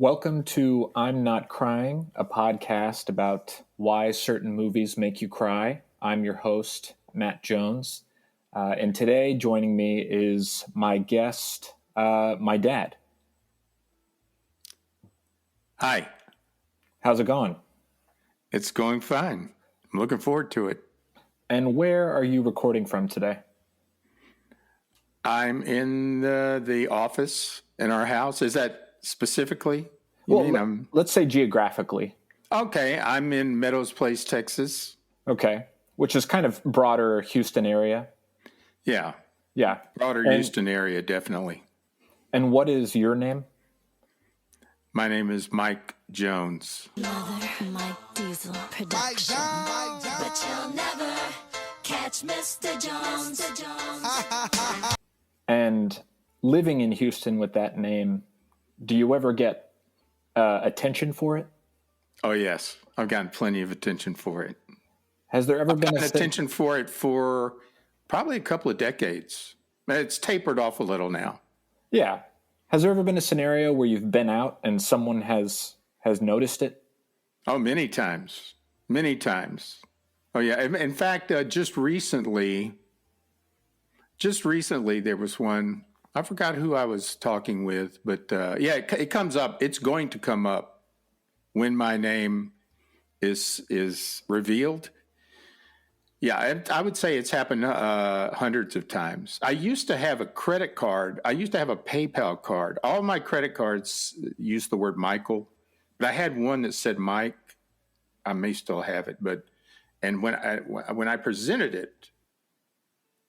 Welcome to I'm Not Crying, a podcast about why certain movies make you cry. I'm your host, Matt Jones. And today joining me is my guest, my dad. Hi. How's it going? It's going fine. I'm looking forward to it. And where are you recording from today? I'm in the office in our house. Is that specifically? Let's say geographically. Okay, I'm in Meadows Place, Texas. Okay, which is kind of broader Houston area. Yeah. Yeah. Broader Houston area, definitely. And what is your name? My name is Mike Jones. Another Mike Diesel production. But you'll never catch Mr. Jones. And living in Houston with that name, do you ever get attention for it? Oh, yes. I've gotten plenty of attention for it. Has there ever been attention for it for probably a couple of decades? It's tapered off a little now. Yeah. Has there ever been a scenario where you've been out and someone has noticed it? Oh, many times. Many times. Oh, yeah. In fact, just recently, there was one. I forgot who I was talking with, but it comes up. It's going to come up when my name is revealed. Yeah, I would say it's happened hundreds of times. I used to have a credit card. I used to have a PayPal card. All my credit cards used the word Michael, but I had one that said Mike. I may still have it, and when I presented it,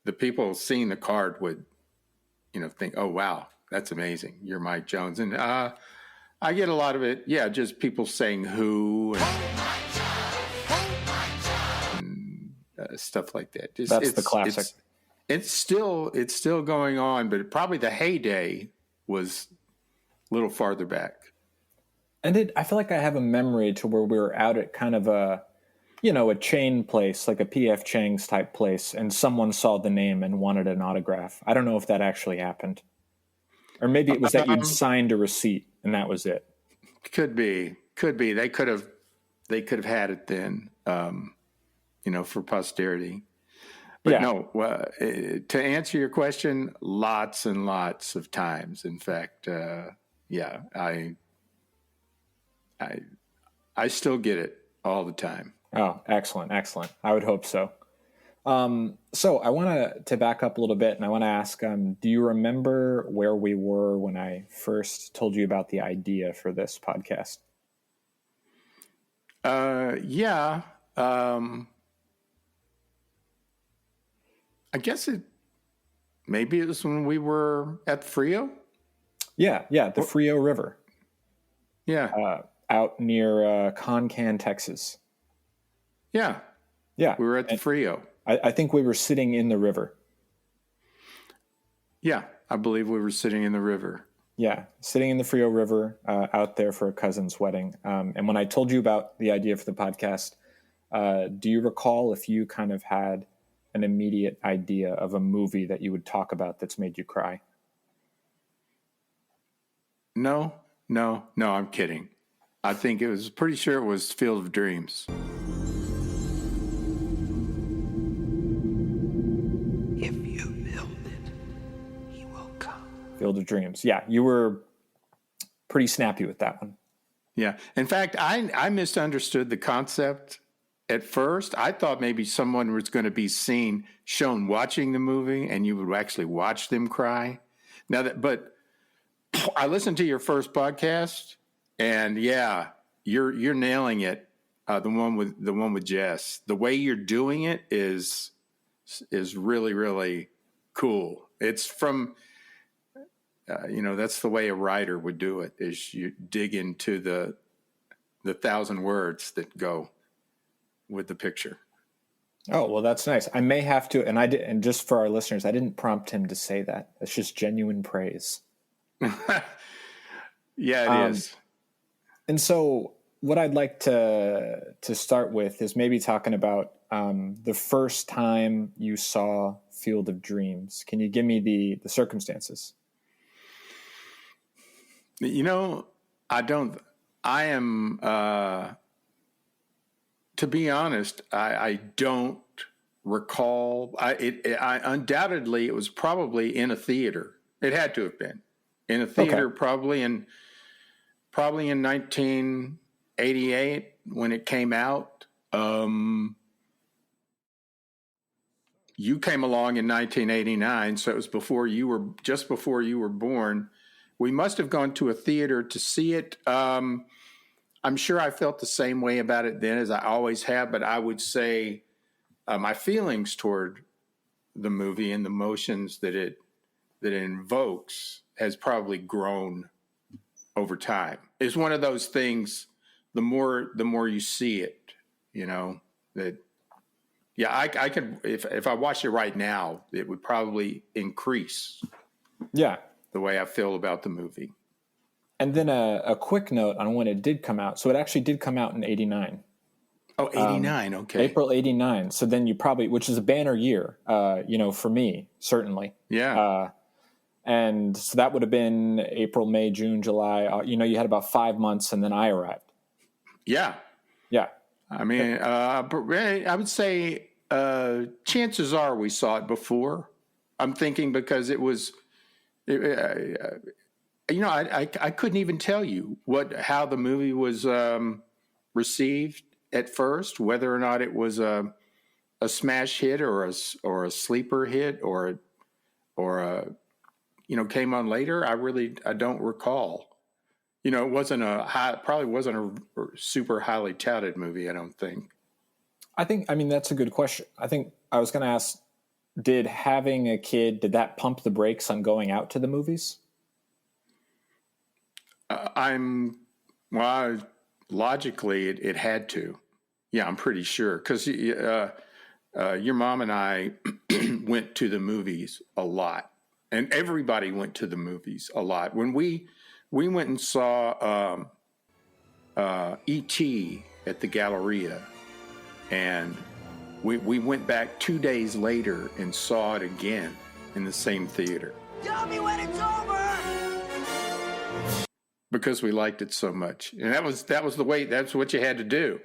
the people seeing the card would, think, "Oh wow, that's amazing. You're Mike Jones." And I get a lot of it. Yeah, just people saying who and stuff like that. That's the classic. It's still going on, but probably the heyday was a little farther back. And I feel like I have a memory to where we were out at kind of a chain place, like a P.F. Chang's type place, and someone saw the name and wanted an autograph. I don't know if that actually happened. Or maybe it was that you'd signed a receipt and that was it. Could be. They could have had it then, for posterity. But no, to answer your question, lots and lots of times. In fact, I still get it all the time. Oh, excellent. I would hope so. So I want to back up a little bit, and I want to ask, do you remember where we were when I first told you about the idea for this podcast? Yeah. I guess maybe it was when we were at the Frio. Yeah, the Frio River. Yeah. Out near Concan, Texas. Yeah. Yeah. We were at the Frio. I think we were sitting in the river. Yeah, I believe we were sitting in the river. Yeah, sitting in the Frio River out there for a cousin's wedding. And when I told you about the idea for the podcast, do you recall if you kind of had an immediate idea of a movie that you would talk about that's made you cry? No, I'm kidding. I think pretty sure it was Field of Dreams. If you build it, he will come. Field of Dreams. Yeah, you were pretty snappy with that one. Yeah. In fact, I misunderstood the concept at first. I thought maybe someone was going to be shown watching the movie and you would actually watch them cry. But I listened to your first podcast, and yeah, you're nailing it. The one with Jess. The way you're doing it is really, really cool. It's from that's the way a writer would do it. Is you dig into the 1,000 words that go with the picture. Oh, well, that's nice. I may have to, and just for our listeners, I didn't prompt him to say that. It's just genuine praise. Yeah, it is. And so what I'd like to start with is maybe talking about the first time you saw Field of Dreams. Can you give me the circumstances? I don't. I am. To be honest, I don't recall. I undoubtedly it was probably in a theater. It had to have been in a theater, Okay. probably in 1988 when it came out. You came along in 1989, so it was just before you were born. We must have gone to a theater to see it. I'm sure I felt the same way about it then as I always have, but I would say my feelings toward the movie and the emotions that it invokes has probably grown over time. It's one of those things. The more you see it, that. Yeah, I could if I watched it right now, it would probably increase Yeah. the way I feel about the movie. And then a quick note on when it did come out. So it actually did come out in 89. Oh, 89, okay. April 89. So then you probably, which is a banner year, for me, certainly. Yeah. And so that would have been April, May, June, July. You had about 5 months, and then I arrived. Yeah. Yeah. I mean, I would say chances are we saw it before. I'm thinking because it was, I couldn't even tell you how the movie was received at first, whether or not it was a smash hit or a sleeper hit or came on later. I don't recall. It wasn't probably wasn't a super highly touted movie, I don't think. I mean, that's a good question. I think I was going to ask, did having a kid, did that pump the brakes on going out to the movies? Logically, it had to. Yeah, I'm pretty sure. Because your mom and I went to the movies a lot. And everybody went to the movies a lot. When we went and saw E.T. at the Galleria, and we went back 2 days later and saw it again in the same theater. Tell me when it's over! Because we liked it so much. And that was the way, that's what you had to do.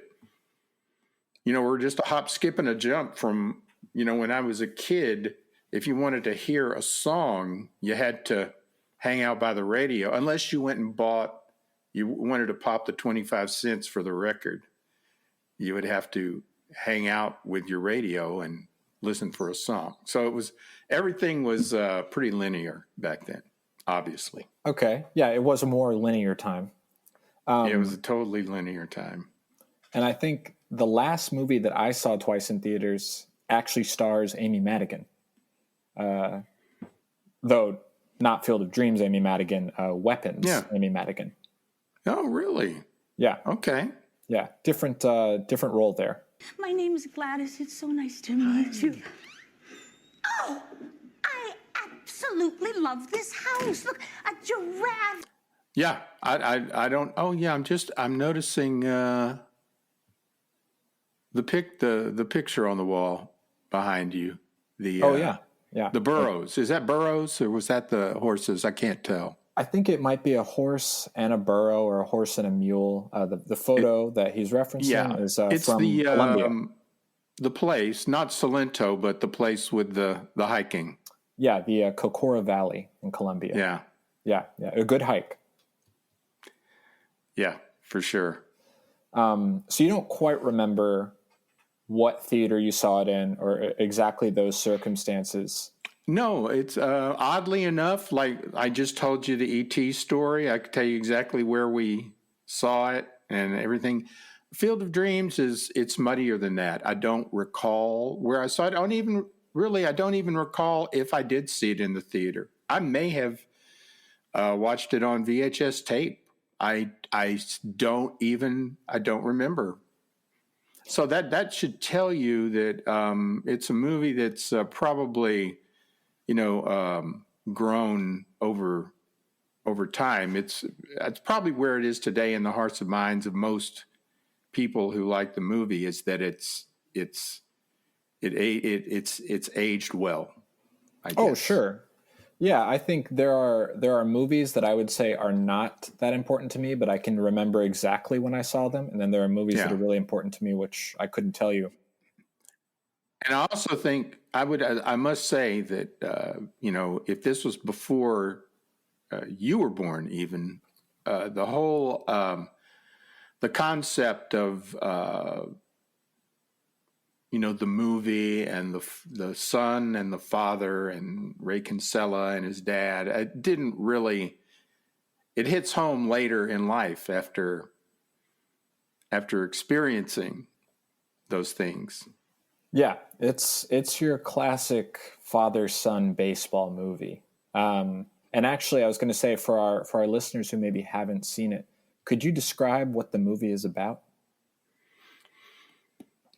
We're just a hop, skip, and a jump from, when I was a kid, if you wanted to hear a song, you had to hang out by the radio, unless you went and you wanted to pop the 25 cents for the record. You would have to hang out with your radio and listen for a song. So everything was pretty linear back then, obviously. Okay. Yeah, it was a more linear time. It was a totally linear time. And I think the last movie that I saw twice in theaters actually stars Amy Madigan. Though not Field of Dreams Amy Madigan, Weapons Amy Madigan. Oh, really? Yeah. Okay. Yeah, different role there. My name is Gladys. It's so nice to meet you. Oh, I absolutely love this house. Look, a giraffe. Yeah, I don't. Oh, yeah. I'm noticing the picture on the wall behind you. Yeah. The burros. Is that burros or was that the horses? I can't tell. I think it might be a horse and a burro, or a horse and a mule. The photo that he's referencing is it's from Colombia. The place, not Salento, but the place with the hiking. Yeah, the Cocora Valley in Colombia. Yeah, a good hike. Yeah, for sure. So you don't quite remember what theater you saw it in, or exactly those circumstances. No, it's oddly enough, like I just told you the E.T. story. I could tell you exactly where we saw it and everything. Field of Dreams it's muddier than that. I don't recall where I saw it. I don't even recall if I did see it in the theater. I may have watched it on VHS tape. I don't remember. So that should tell you that it's a movie that's probably grown over time. It's probably where it is today in the hearts and minds of most people who like the movie, is that it's aged well, I guess. Oh, sure. Yeah, I think there are movies that I would say are not that important to me, but I can remember exactly when I saw them, and then there are movies that Yeah. are really important to me, which I couldn't tell you. And I also think I must say that, if this was before you were born, even the whole, the concept of, the movie and the son and the father and Ray Kinsella and his dad, it didn't really, it hits home later in life after experiencing those things. Yeah, it's your classic father-son baseball movie. And actually, I was going to say for our listeners who maybe haven't seen it, could you describe what the movie is about?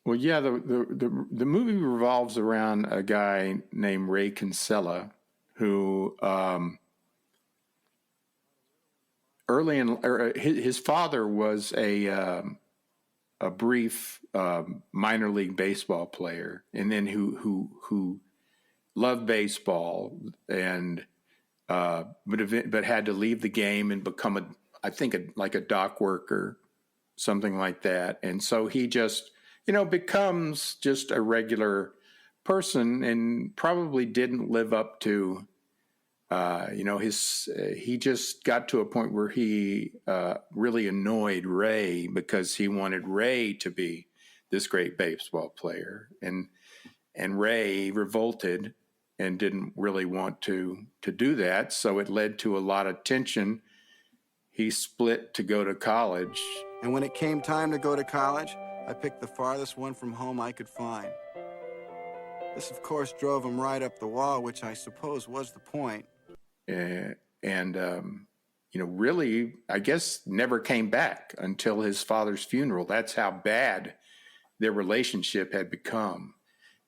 Well, yeah, the movie revolves around a guy named Ray Kinsella, who his father was a brief minor league baseball player, and then who loved baseball and but had to leave the game and become like a dock worker, something like that. And so he just, becomes just a regular person and probably didn't live up to, he just got to a point where he really annoyed Ray because he wanted Ray to be this great baseball player. And Ray revolted and didn't really want to do that. So it led to a lot of tension. He split to go to college. And when it came time to go to college, I picked the farthest one from home I could find. This, of course, drove him right up the wall, which I suppose was the point. Really, I guess, never came back until his father's funeral. That's how bad their relationship had become.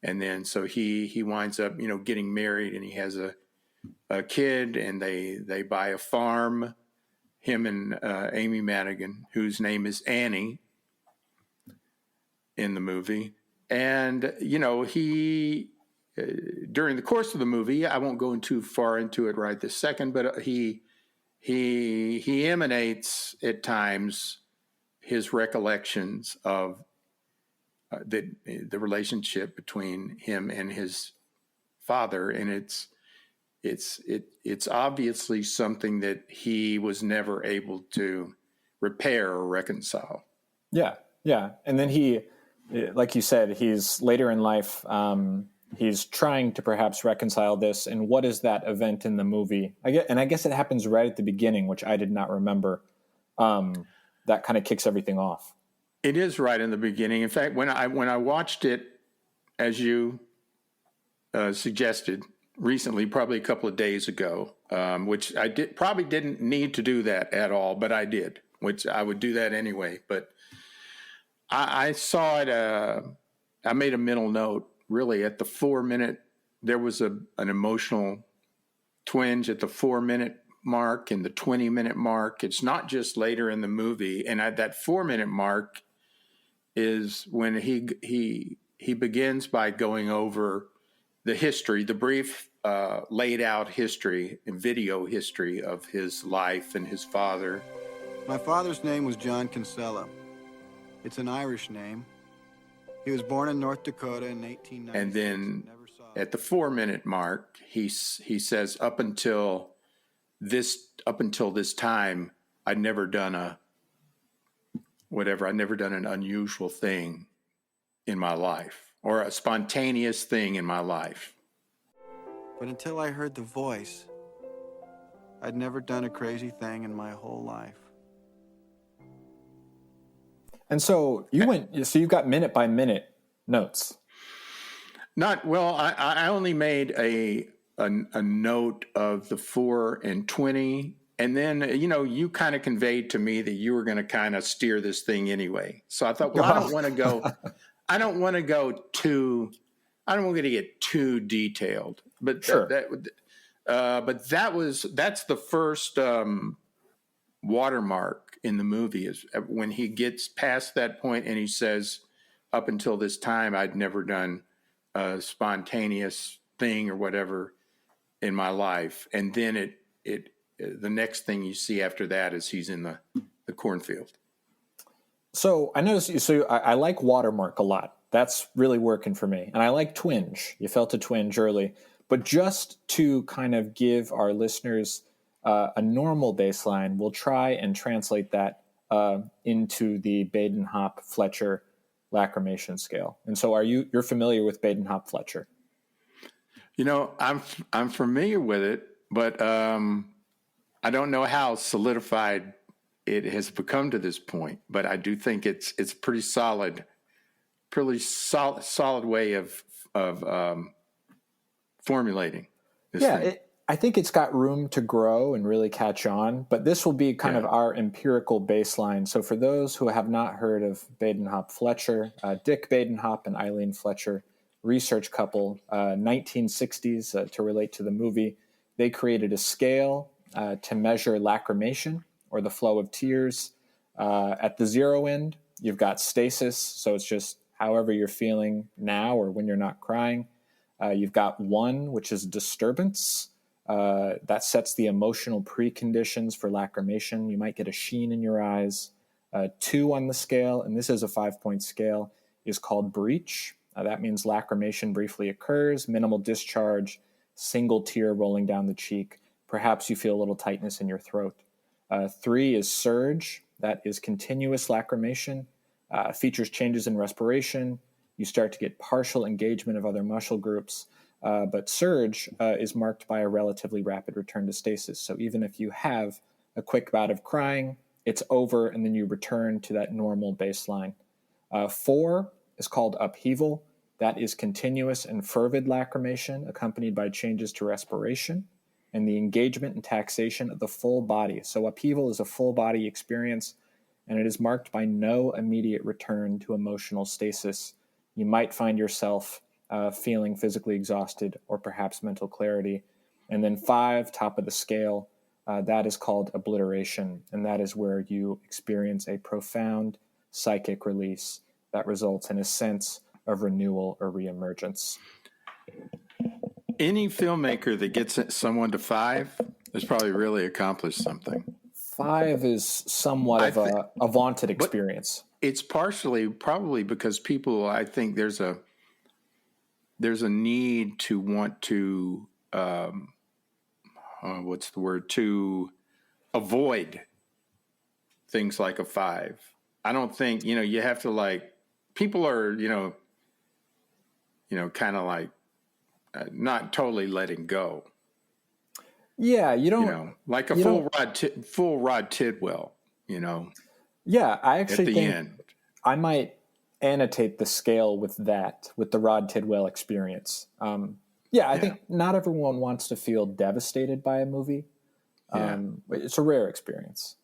And then so he winds up, getting married, and he has a kid, and they buy a farm, him and Amy Madigan, whose name is Annie in the movie. And, he during the course of the movie, I won't go too far into it right this second, but he emanates at times his recollections of the relationship between him and his father, and it's obviously something that he was never able to repair or reconcile. Yeah, yeah. And then he, like you said, he's later in life. He's trying to perhaps reconcile this. And what is that event in the movie? I guess it happens right at the beginning, which I did not remember. That kind of kicks everything off. It is right in the beginning. In fact, when I watched it, as you suggested recently, probably a couple of days ago, which I probably didn't need to do that at all, but I did, which I would do that anyway. But I saw it. I made a mental note. Really, at the 4-minute, there was an emotional twinge at the 4-minute mark and the 20-minute mark. It's not just later in the movie, and at that 4-minute mark is when he begins by going over the history, the brief laid out history and video history of his life and his father. My father's name was John Kinsella. It's an Irish name. He was born in North Dakota in 1896. And then at the 4-minute mark, he says, up until this time, I'd never done an unusual thing in my life or a spontaneous thing in my life. But until I heard the voice, I'd never done a crazy thing in my whole life. And so you got minute by minute notes. Not well. I only made a note of the 4 and 20, and then you kind of conveyed to me that you were going to kind of steer this thing anyway. So I thought, well, I don't want to go. I don't want to get too detailed. But sure. That's the first watermark in the movie is when he gets past that point and he says, up until this time, I'd never done a spontaneous thing or whatever. in my life. And then the next thing you see after that is he's in the cornfield. So I noticed. So I like Watermark a lot. That's really working for me. And I like Twinge. You felt a twinge early. But just to kind of give our listeners a normal baseline, we'll try and translate that into the Baden-Hop-Fletcher lacrimation scale. And so you're familiar with Baden-Hop-Fletcher? I'm familiar with it, but I don't know how solidified it has become to this point. But I do think it's pretty solid way of formulating this thing. I think it's got room to grow and really catch on, but this will be kind of our empirical baseline. So for those who have not heard of Baden-Hop-Fletcher, Dick Baden-Hop and Eileen Fletcher, research couple, 1960s, to relate to the movie, they created a scale to measure lacrimation, or the flow of tears. At the 0 end, you've got stasis, so it's just however you're feeling now or when you're not crying. You've got 1, which is disturbance. That sets the emotional preconditions for lacrimation. You might get a sheen in your eyes. 2 on the scale, and this is a 5-point scale, is called breach. That means lacrimation briefly occurs, minimal discharge, single tear rolling down the cheek. Perhaps you feel a little tightness in your throat. 3 is surge. That is continuous lacrimation. Features changes in respiration. You start to get partial engagement of other muscle groups. But surge is marked by a relatively rapid return to stasis. So even if you have a quick bout of crying, it's over, and then you return to that normal baseline. 4 is called upheaval. That is continuous and fervid lacrimation accompanied by changes to respiration and the engagement and taxation of the full body. So upheaval is a full body experience, and it is marked by no immediate return to emotional stasis. You might find yourself feeling physically exhausted or perhaps mental clarity. And then 5, top of the scale, that is called obliteration, and that is where you experience a profound psychic release that results in a sense of renewal or reemergence. Any filmmaker that gets someone to 5 has probably really accomplished something. 5 is somewhat of a vaunted experience. It's partially probably because people, I think there's a need to want to, to avoid things like a 5. I don't think, you have to people are, kind of like not totally letting go. Yeah, you don't like a full Rod Tidwell. Yeah, I actually at the think end. I might annotate the scale with the Rod Tidwell experience. I think not everyone wants to feel devastated by a movie. It's a rare experience.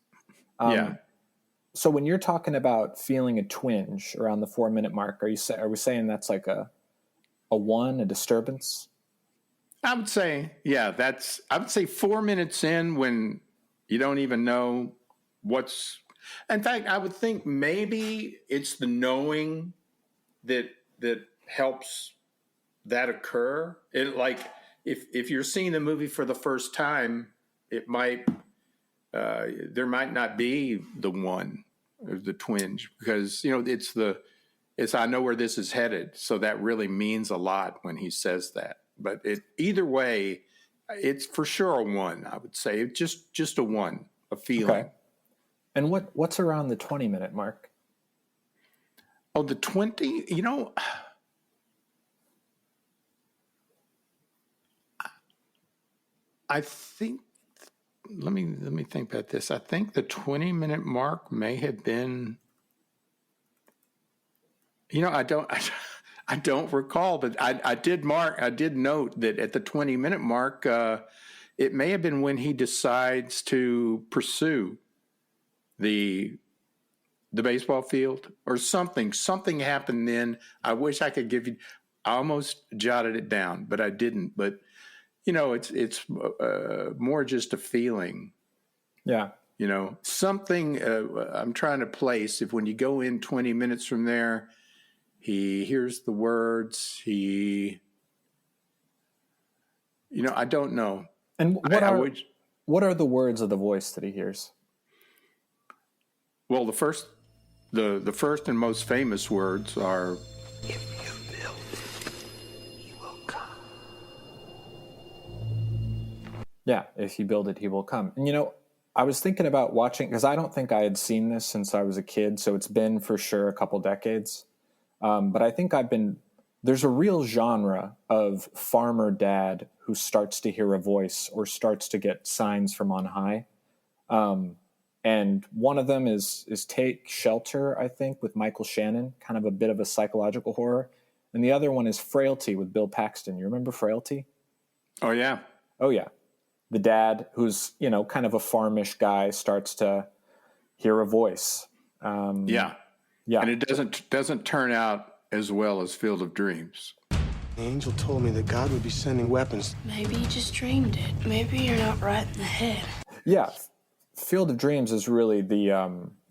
So when you're talking about feeling a twinge around the 4-minute mark, are we saying that's like a 1, a disturbance? I would say, I would say 4 minutes in when you don't even know what's. In fact, I would think maybe it's the knowing that helps that occur. It if you're seeing the movie for the first time, it might there might not be the 1 or the twinge because it's I know where this is headed. So that really means a lot when he says that. But either way, it's for sure a 1. I would say just a 1, a feeling. Okay. And what's around the 20-minute mark? Oh, the 20. I think. Let me think about this. I think the 20-minute mark may have been. I don't recall, but I did note that at the 20-minute mark, it may have been when he decides to pursue the baseball field or something. Something happened then. I wish I could give you. I almost jotted it down, but I didn't. But it's more just a feeling. Yeah. Something I'm trying to place. If when you go in 20 minutes from there. He hears the words. He I don't know. And I would. what are the words of the voice that he hears? Well, the first and most famous words are, If you build it, he will come. Yeah, if you build it, he will come. And I was thinking about watching, because I don't think I had seen this since I was a kid, so it's been for sure a couple decades. But I think there's a real genre of farmer dad who starts to hear a voice or starts to get signs from on high. And one of them is Take Shelter, I think, with Michael Shannon, kind of a bit of a psychological horror. And the other one is Frailty with Bill Paxton. You remember Frailty? oh yeah, Oh, yeah. The dad, who's, kind of a farmish guy, starts to hear a voice. yeah, Yeah. and it doesn't turn out as well as Field of Dreams. The angel told me that God would be sending weapons. Maybe you just dreamed it. Maybe you're not right in the head. Yeah. Field of Dreams is really the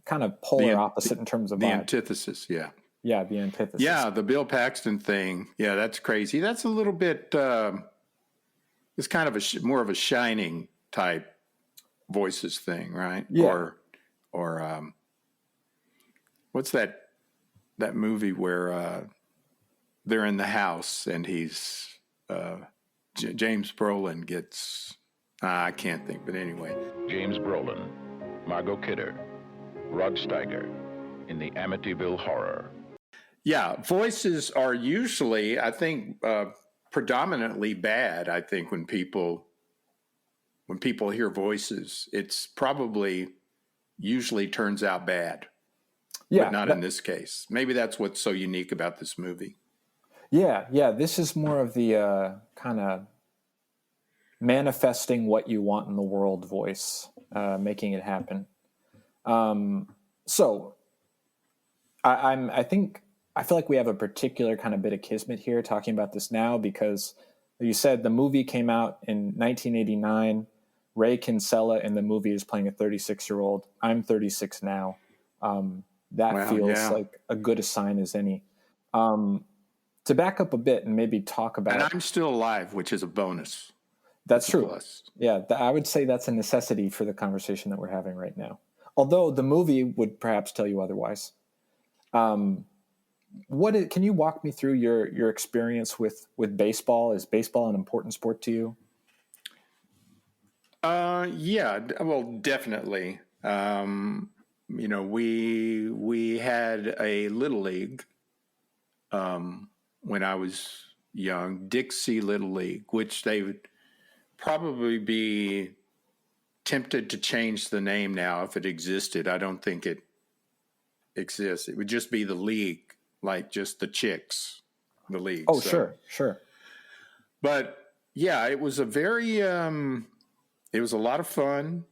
kind of polar opposite in terms of the vibe. antithesis. Yeah, Yeah, the antithesis. yeah, the Bill Paxton thing. Yeah, that's crazy. That's a little bit. It's kind of more of a Shining type voices thing, right? Yeah. Or what's that movie where they're in the house and he's James Brolin gets. I can't think, but anyway. James Brolin, Margot Kidder, Rod Steiger in the Amityville Horror. Yeah, voices are usually, I think, predominantly bad. I think when people hear voices, it's probably usually turns out bad. Yeah. But not in this case. Maybe that's what's so unique about this movie. Yeah. This is more of the kind of manifesting what you want in the world voice, making it happen. So I feel like we have a particular kind of bit of kismet here talking about this now, because you said the movie came out in 1989. Ray Kinsella in the movie is playing a 36-year-old. I'm 36 now. That feels like a good a sign as any. To back up a bit and maybe talk about... And I'm still alive, which is a bonus. That's true. Plus. Yeah, I would say that's a necessity for the conversation that we're having right now. Although the movie would perhaps tell you otherwise. Can you walk me through your experience with baseball? Is baseball an important sport to you? Yeah, well, definitely. We had a little league when I was young, Dixie Little League, which they would probably be tempted to change the name now if it existed. I don't think it exists. It would just be the league, like just the chicks, the league. Oh, so. Sure. But yeah, it was a very, it was a lot of fun.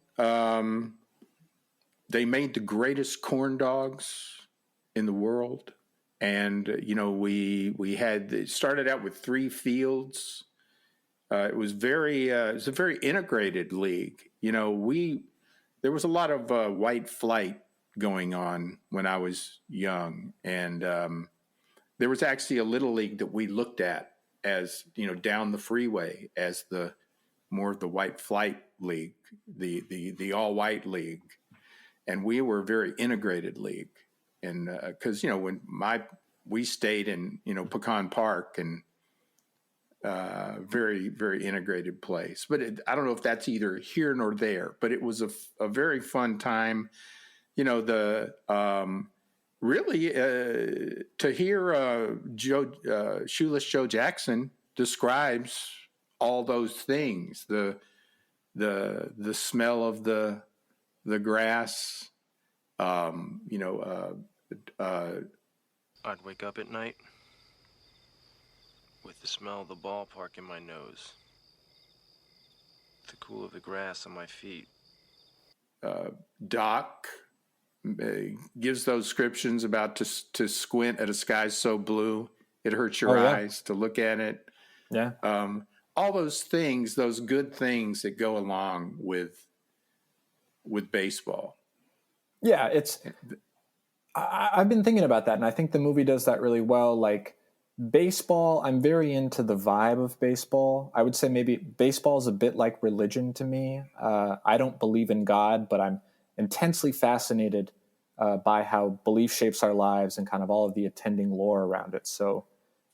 They made the greatest corn dogs in the world. And, it started out with 3 fields. It was a very integrated league. There was a lot of white flight going on when I was young. And there was actually a little league that we looked at as, down the freeway as more of the white flight league, the all white league. And we were a very integrated league. And because, we stayed in, Pecan Park, and very, very integrated place. But I don't know if that's either here nor there, but it was a very fun time. Really to hear Shoeless Joe Jackson describes all those things, the smell of the grass, I'd wake up at night with the smell of the ballpark in my nose, the cool of the grass on my feet. Doc gives those descriptions about to squint at a sky so blue it hurts your eyes to look at it. Yeah. All those things, those good things that go along with baseball. Yeah, I've been thinking about that, and I think the movie does that really well. Like, Baseball, I'm very into the vibe of baseball. I would say maybe baseball is a bit like religion to me. I don't believe in God, but I'm intensely fascinated by how belief shapes our lives and kind of all of the attending lore around it. So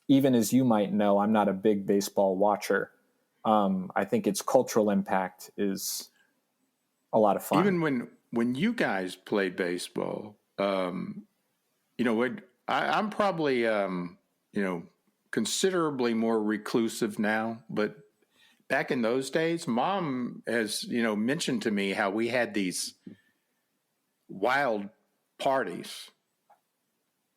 even as you might know, I'm not a big baseball watcher. I think its cultural impact is a lot of fun. Even when you guys played baseball, I'm probably considerably more reclusive now, but back in those days, Mom has mentioned to me how we had these wild parties.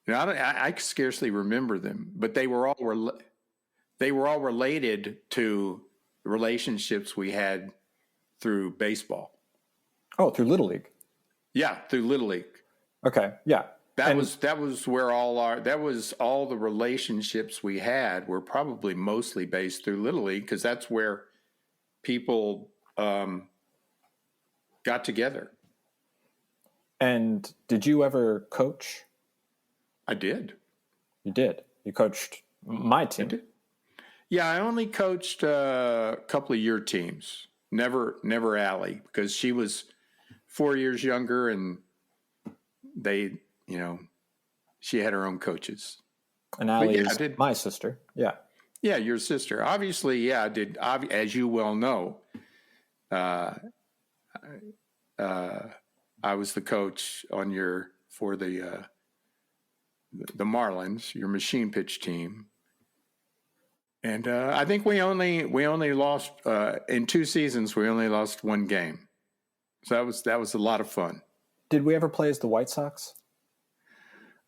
I scarcely remember them, but they were all related to relationships we had through baseball. Oh, through Little League. Yeah, through Little League. Okay, yeah. That was where all the relationships we had were probably mostly based through Little League, because that's where people got together. And did you ever coach? I did. You did. You coached my team. I did. Yeah, I only coached a couple of your teams. Never Allie, because she was 4 years younger, and she had her own coaches. And Allie is my sister. Yeah. Yeah, your sister. Obviously, yeah, I did. As you well know, I was the coach for the Marlins, your machine pitch team. And I think we only lost in 2 seasons. We only lost 1 game, so that was a lot of fun. Did we ever play as the White Sox?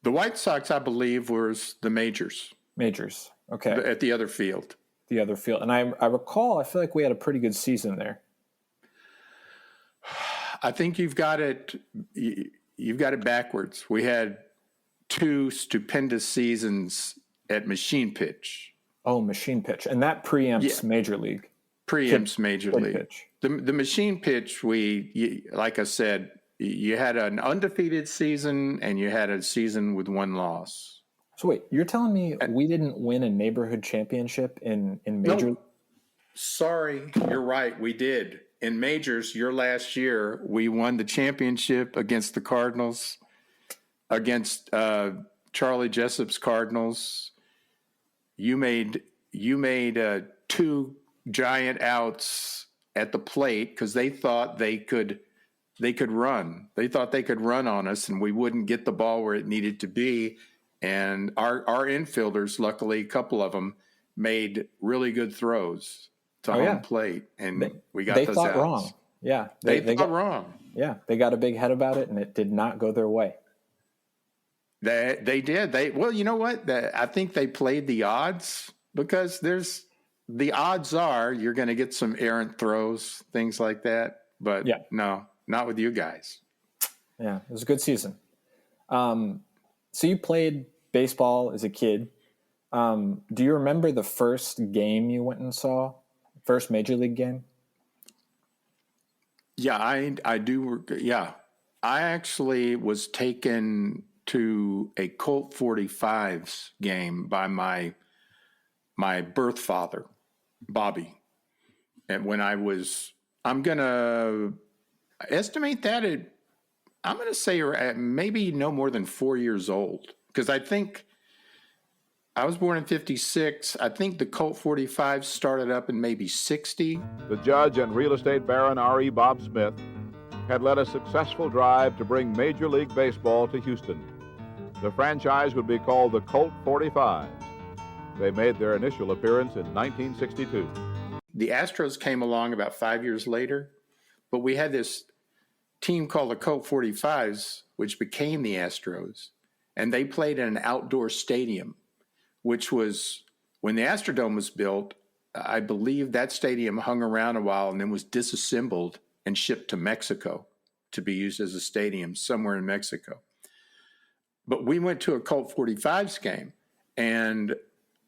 The White Sox, I believe, was the Majors. Majors, okay. At the other field. The other field, and I recall. I feel like we had a pretty good season there. I think you've got it backwards. We had 2 stupendous seasons at machine pitch. Oh, machine pitch. And that preempts Major League. Preempts Major League. Pitch. The machine pitch, like I said, you had an undefeated season and you had a season with 1 loss. So wait, you're telling me we didn't win a neighborhood championship in Major League? Sorry, you're right. We did. In Majors, your last year, we won the championship against the Cardinals, against Charlie Jessup's Cardinals. You made 2 giant outs at the plate because they thought they could run. They thought they could run on us, and we wouldn't get the ball where it needed to be. And our infielders, luckily, a couple of them made really good throws to home plate, and we got those outs. They thought wrong. Yeah, they thought wrong. Yeah, they got a big head about it, and it did not go their way. They did. Well, you know what? I think they played the odds, because the odds are you're going to get some errant throws, things like that. But no, not with you guys. Yeah, it was a good season. So you played baseball as a kid. Do you remember the first game you went and saw? First Major League game? Yeah, I do. Yeah, I actually was taken to a Colt 45s game by my birth father, Bobby. And when I'm going to estimate that I'm going to say you're at maybe no more than 4 years old. Because I think I was born in 56. I think the Colt 45 started up in maybe 60. The judge and real estate baron R.E. Bob Smith had led a successful drive to bring Major League Baseball to Houston. The franchise would be called the Colt 45s. They made their initial appearance in 1962. The Astros came along about 5 years later, but we had this team called the Colt 45s, which became the Astros, and they played in an outdoor stadium, which was, when the Astrodome was built, I believe that stadium hung around a while and then was disassembled and shipped to Mexico to be used as a stadium somewhere in Mexico. But we went to a Colt 45s game, and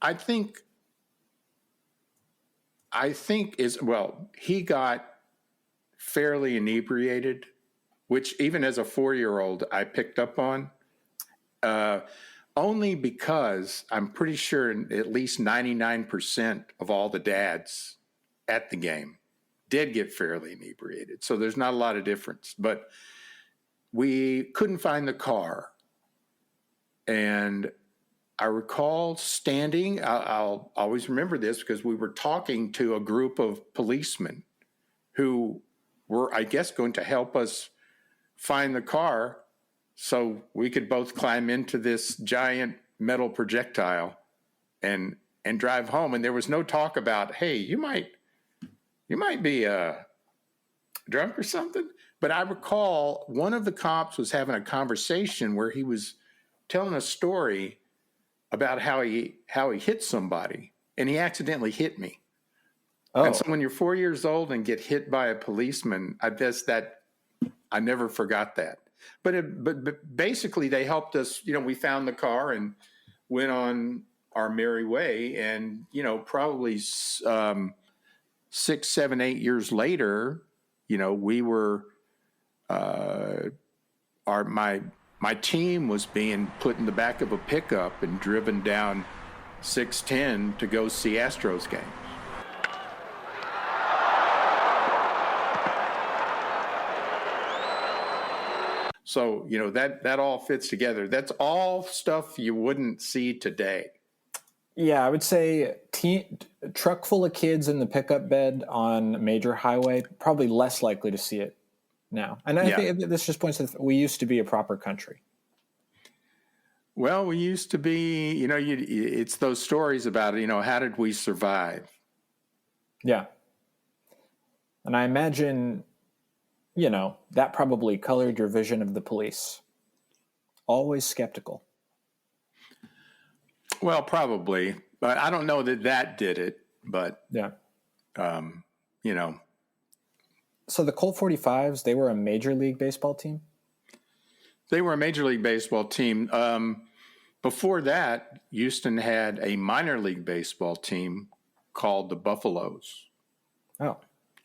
I think he got fairly inebriated, which even as a 4-year-old I picked up on. only because I'm pretty sure at least 99% of all the dads at the game did get fairly inebriated. So there's not a lot of difference. But we couldn't find the car. And I recall standing, I'll always remember this because we were talking to a group of policemen who were, I guess, going to help us find the car so we could both climb into this giant metal projectile and drive home. And there was no talk about, hey, you might be drunk or something. But I recall one of the cops was having a conversation where he was telling a story about how he hit somebody, and he accidentally hit me. Oh. And so when you're 4 years old and get hit by a policeman, I guess that I never forgot that. But basically they helped us. You know, we found the car and went on our merry way. And you know, probably 6, 7, 8 years later, you know, we were my team was being put in the back of a pickup and driven down 610 to go see Astros games. So, you know, that all fits together. That's all stuff you wouldn't see today. Yeah, I would say truck full of kids in the pickup bed on a major highway, probably less likely to see it now. And I think this just points to we used to be a proper country. Well, we used to be, you know, it's those stories about, you know, how did we survive? Yeah. And I imagine, you know, that probably colored your vision of the police. Always skeptical. Well, probably, but I don't know that did it, but yeah, you know. So the Colt 45s, they were a Major League Baseball team? They were a Major League Baseball team. Before that, Houston had a minor league baseball team called the Buffaloes. Oh.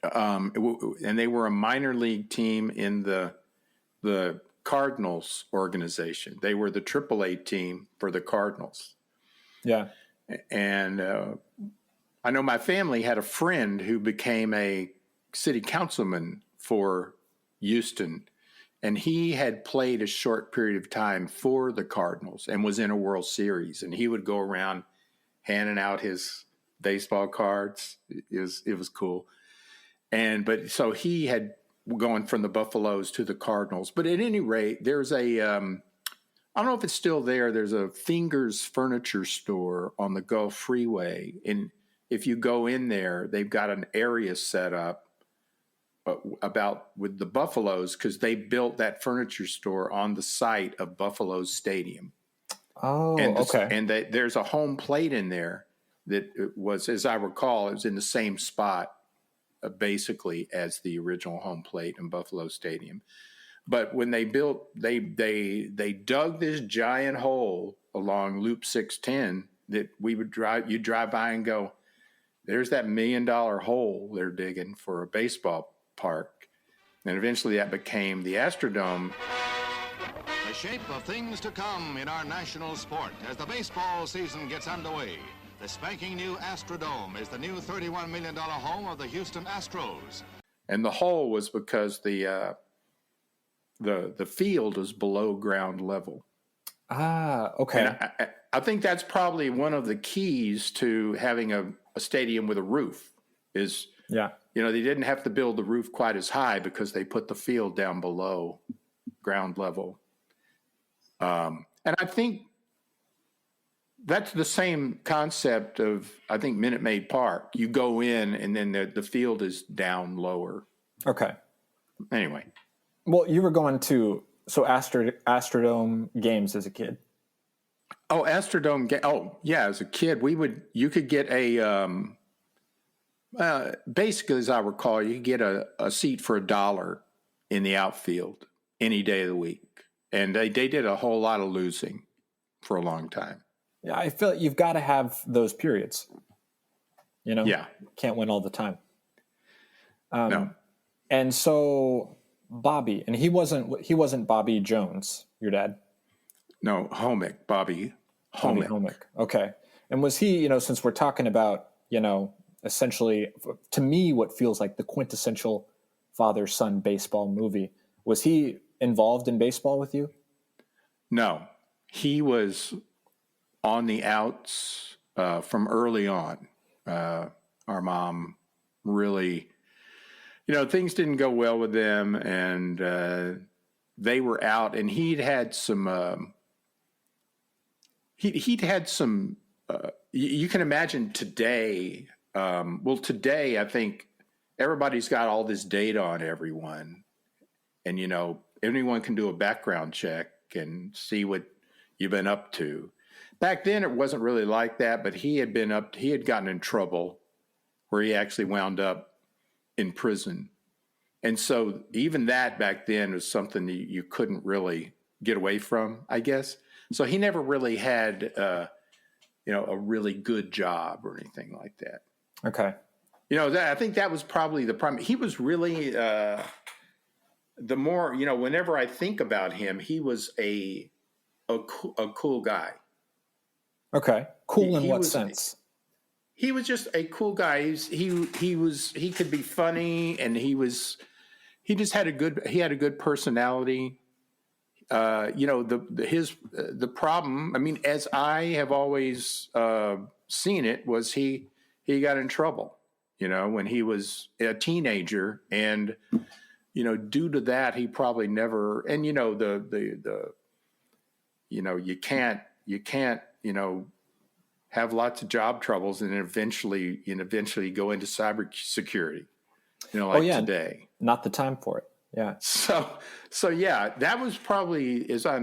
And they were a minor league team in the Cardinals organization. They were the AAA team for the Cardinals. Yeah. And I know my family had a friend who became a city councilman for Houston, and he had played a short period of time for the Cardinals and was in a World Series, and he would go around handing out his baseball cards. It was cool. But so he had gone from the Buffaloes to the Cardinals. But at any rate, there's a I don't know if it's still there. There's a Fingers furniture store on the Gulf Freeway. And if you go in there, they've got an area set up with the Buffaloes because they built that furniture store on the site of Buffaloes Stadium. Oh, okay. And there's a home plate in there that was, as I recall, it was in the same spot basically as the original home plate in Buffalo Stadium. But when they built, they dug this giant hole along Loop 610 that you'd drive by and go, there's that $1 million hole they're digging for a baseball park. And eventually that became the Astrodome. The shape of things to come in our national sport as the baseball season gets underway. The spanking new Astrodome is the new $31 million home of the Houston Astros. And the hole was because the field is below ground level. Ah, okay. And I think that's probably one of the keys to having a stadium with a roof is, yeah, you know, they didn't have to build the roof quite as high because they put the field down below ground level. And I think that's the same concept of, I think, Minute Maid Park. You go in and then the field is down lower. Okay. Anyway. Well, you were going to Astrodome games as a kid. Oh, Astrodome. Oh, yeah. As a kid, you could get basically, as I recall, you could get a seat for $1 in the outfield any day of the week. And they did a whole lot of losing for a long time. Yeah, I feel like you've got to have those periods. You know? Yeah. Can't win all the time. No. And so Bobby, and he wasn't Bobby Jones, your dad. No, Homick, Bobby Bobby Homick. Okay. And was he, since we're talking about, essentially, to me, what feels like the quintessential father-son baseball movie, was he involved in baseball with you? No, he was on the outs from early on. Our mom really, things didn't go well with them, and they were out, and he'd had some. He'd had some. You can imagine today. Today I think everybody's got all this data on everyone, and anyone can do a background check and see what you've been up to. Back then, it wasn't really like that, but he had gotten in trouble where he actually wound up in prison. And so even that back then was something that you couldn't really get away from, I guess. So he never really had, a really good job or anything like that. Okay. I think that was probably the problem. He was really, the more, whenever I think about him, he was a cool guy. Okay. Cool in what sense? He was just a cool guy. He could be funny, and he just had a good personality. The problem, I mean, as I have always seen it, was he got in trouble, when he was a teenager, and due to that, he probably never, and you can't have lots of job troubles and eventually go into cybersecurity, today. Not the time for it. Yeah. So yeah, that was probably, as I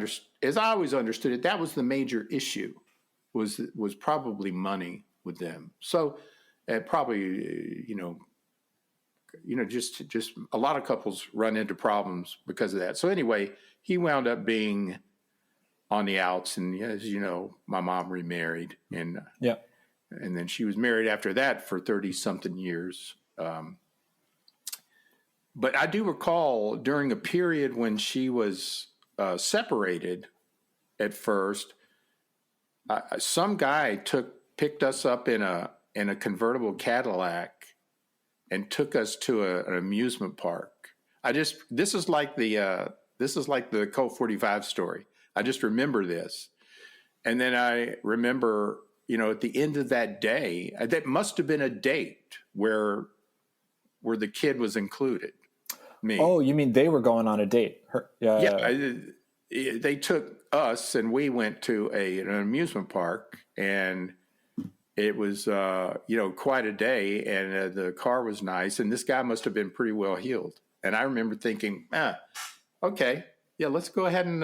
always understood it, that was the major issue, was probably money with them. So probably, just a lot of couples run into problems because of that. So anyway, he wound up being on the outs, and as you know, my mom remarried, and and then she was married after that for 30-something years. But I do recall during a period when she was separated at first, some guy picked us up in a convertible Cadillac and took us to an amusement park. This is like the Colt 45 story. I just remember this. And then I remember, at the end of that day, that must have been a date where the kid was included. Me. Oh, you mean they were going on a date? They took us, and we went to an amusement park, and it was, quite a day, and the car was nice, and this guy must have been pretty well heeled. And I remember thinking, okay, yeah, let's go ahead and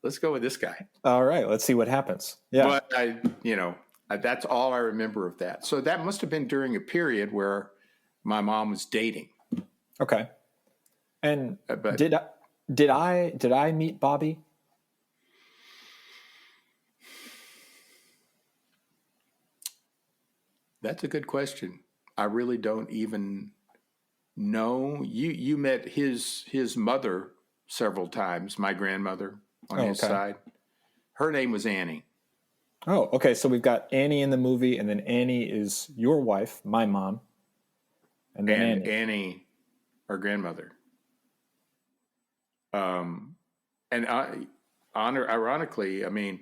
let's go with this guy. All right, let's see what happens. Yeah. But that's all I remember of that. So that must have been during a period where my mom was dating. Okay. And did I meet Bobby? That's a good question. I really don't even know. You met his mother several times, my grandmother on his side. Her name was Annie. Oh, okay. So we've got Annie in the movie, and then Annie is your wife, my mom. And then Annie, our grandmother. Ironically, I mean,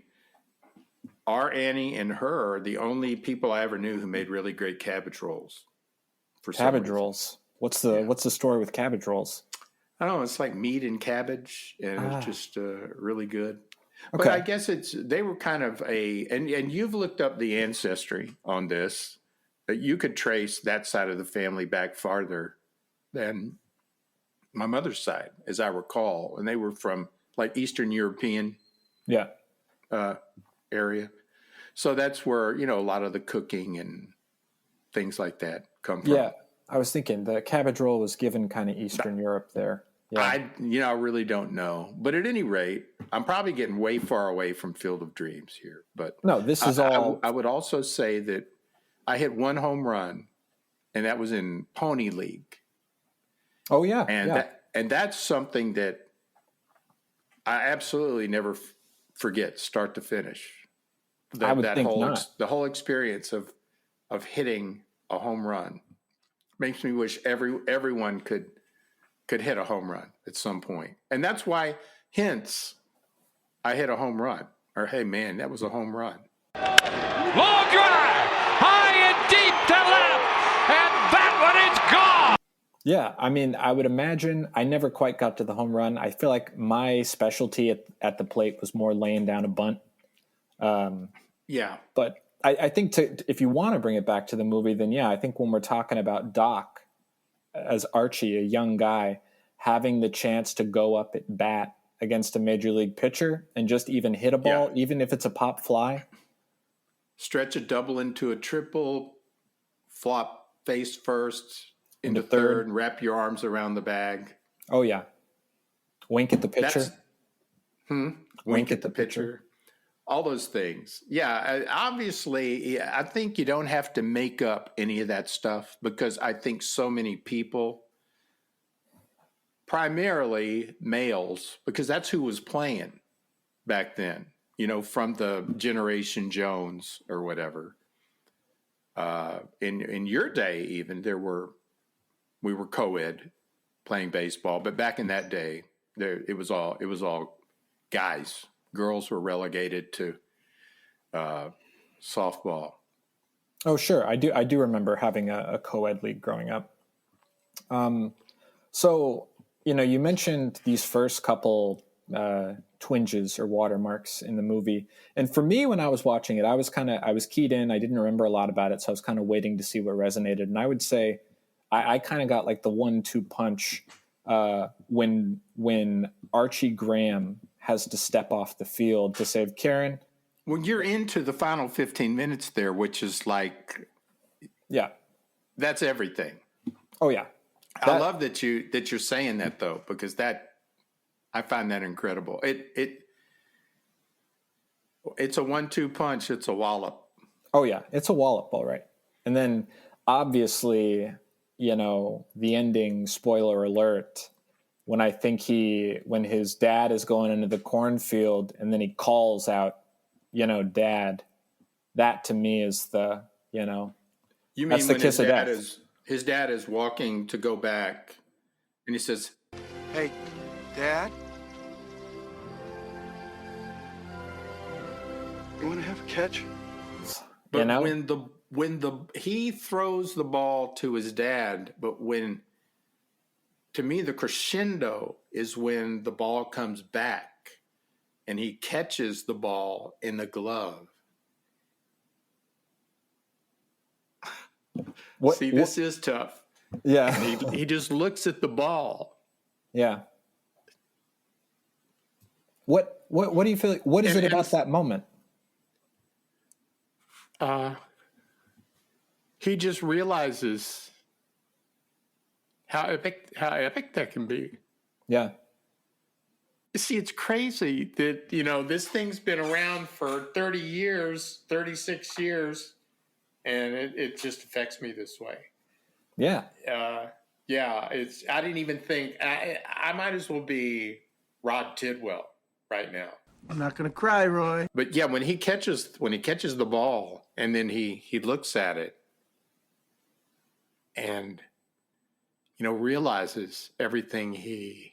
our Annie and her are the only people I ever knew who made really great cabbage rolls. Cabbage rolls. What's the story with cabbage rolls? I don't know. It's like meat and cabbage, and it's just really good. Okay. But I guess they were kind of and you've looked up the ancestry on this. You could trace that side of the family back farther than my mother's side, as I recall, and they were from like Eastern European area. So that's where, a lot of the cooking and things like that come from. Yeah. I was thinking the cabbage roll was given kind of Eastern Europe there. Yeah. I really don't know. But at any rate, I'm probably getting way far away from Field of Dreams here. But no, this is all. I would also say that I hit one home run, and that was in Pony League. Oh, yeah. And that's something that I absolutely never forget, start to finish. I would think not. The whole experience of hitting a home run makes me wish everyone could hit a home run at some point. And that's why, hence, I hit a home run. Or, hey, man, that was a home run. Long drive, high and deep to left, and that one is gone. Yeah, I mean, I would imagine I never quite got to the home run. I feel like my specialty at the plate was more laying down a bunt. Yeah. But I think if you want to bring it back to the movie, then yeah, I think when we're talking about Doc as Archie, a young guy, having the chance to go up at bat against a major league pitcher and just even hit a ball, even if it's a pop fly. Stretch a double into a triple, flop face first into third, and wrap your arms around the bag. Oh, yeah. Wink at the pitcher. Wink at the pitcher. All those things. Yeah, obviously, I think you don't have to make up any of that stuff because I think so many people, primarily males, because that's who was playing back then, you know, from the Generation Jones or whatever. In your day, even, we were co-ed playing baseball, but back in that day, it was all guys. Girls were relegated to softball. Oh, sure. I do remember having a co-ed league growing up. So, you know, you mentioned these first couple twinges or watermarks in the movie. And for me, when I was watching it, I was keyed in. I didn't remember a lot about it. So I was kind of waiting to see what resonated. And I would say I kind of got like the 1-2 punch when Archie Graham has to step off the field to save Karen. When you're into the final 15 minutes there, which is like, yeah, that's everything. Oh yeah. I love that you're saying that though, because I find that incredible. It's a 1-2 punch. It's a wallop. Oh yeah. It's a wallop. All right. And then obviously, you know, the ending, spoiler alert, when his dad is going into the cornfield and then he calls out, you know, Dad, that to me is the, you know, you mean that's the when kiss of death. His dad is walking to go back and he says, "Hey, Dad? You want to have a catch?" But you know? when he throws the ball to his dad, but to me, the crescendo is when the ball comes back and he catches the ball in the glove. See, this is tough. Yeah. And he just looks at the ball. Yeah. What do you feel like? What is it about that moment? He just realizes how epic that can be. Yeah. See, it's crazy that, you know, this thing's been around for 30 years, 36 years, and it just affects me this way. Yeah. Yeah, I didn't even think, I might as well be Rod Tidwell right now. I'm not going to cry, Roy. But yeah, when he catches the ball and then he looks at it and, you know, realizes everything he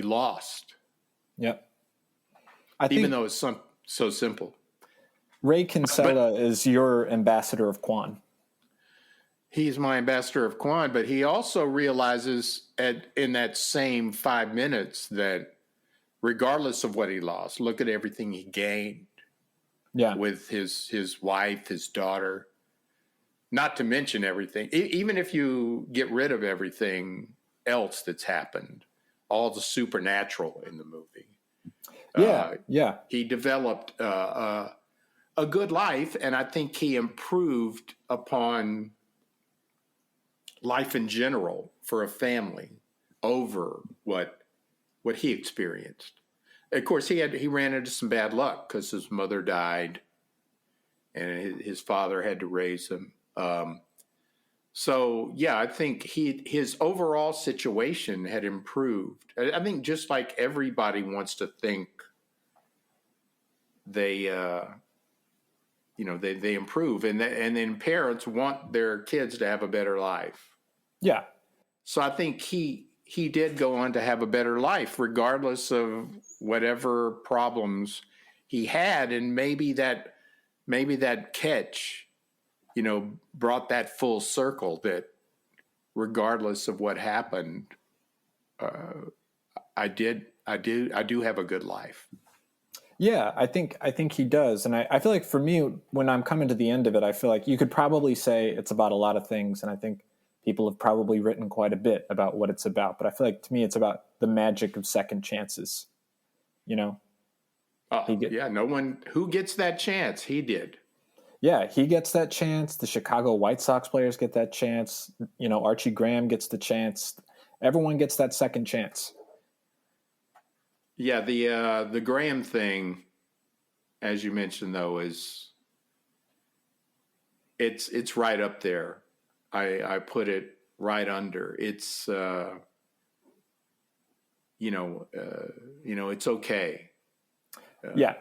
lost. Yep. Even though it's so simple. Ray Kinsella is your ambassador of Quan. He's my ambassador of Quan, but he also realizes in that same 5 minutes that regardless of what he lost, look at everything he gained. Yeah. With his wife, his daughter, not to mention everything. Even if you get rid of everything else that's happened, all the supernatural in the movie. Yeah. He developed a good life, and I think he improved upon life in general for a family over what he experienced. Of course, he ran into some bad luck because his mother died, and his father had to raise him. So yeah, I think his overall situation had improved. I think just like everybody wants to think they they improve, and then parents want their kids to have a better life. Yeah. So I think he did go on to have a better life, regardless of whatever problems he had, and maybe that catch, brought that full circle. That regardless of what happened, I do have a good life. Yeah, I think he does. And I feel like for me, when I'm coming to the end of it, I feel like you could probably say it's about a lot of things. And I think people have probably written quite a bit about what it's about. But I feel like to me, it's about the magic of second chances. No one who gets that chance. He did. Yeah, he gets that chance. The Chicago White Sox players get that chance. Archie Graham gets the chance. Everyone gets that second chance. Yeah, the Graham thing, as you mentioned, though, it's right up there. I put it right under. It's it's okay. Yeah,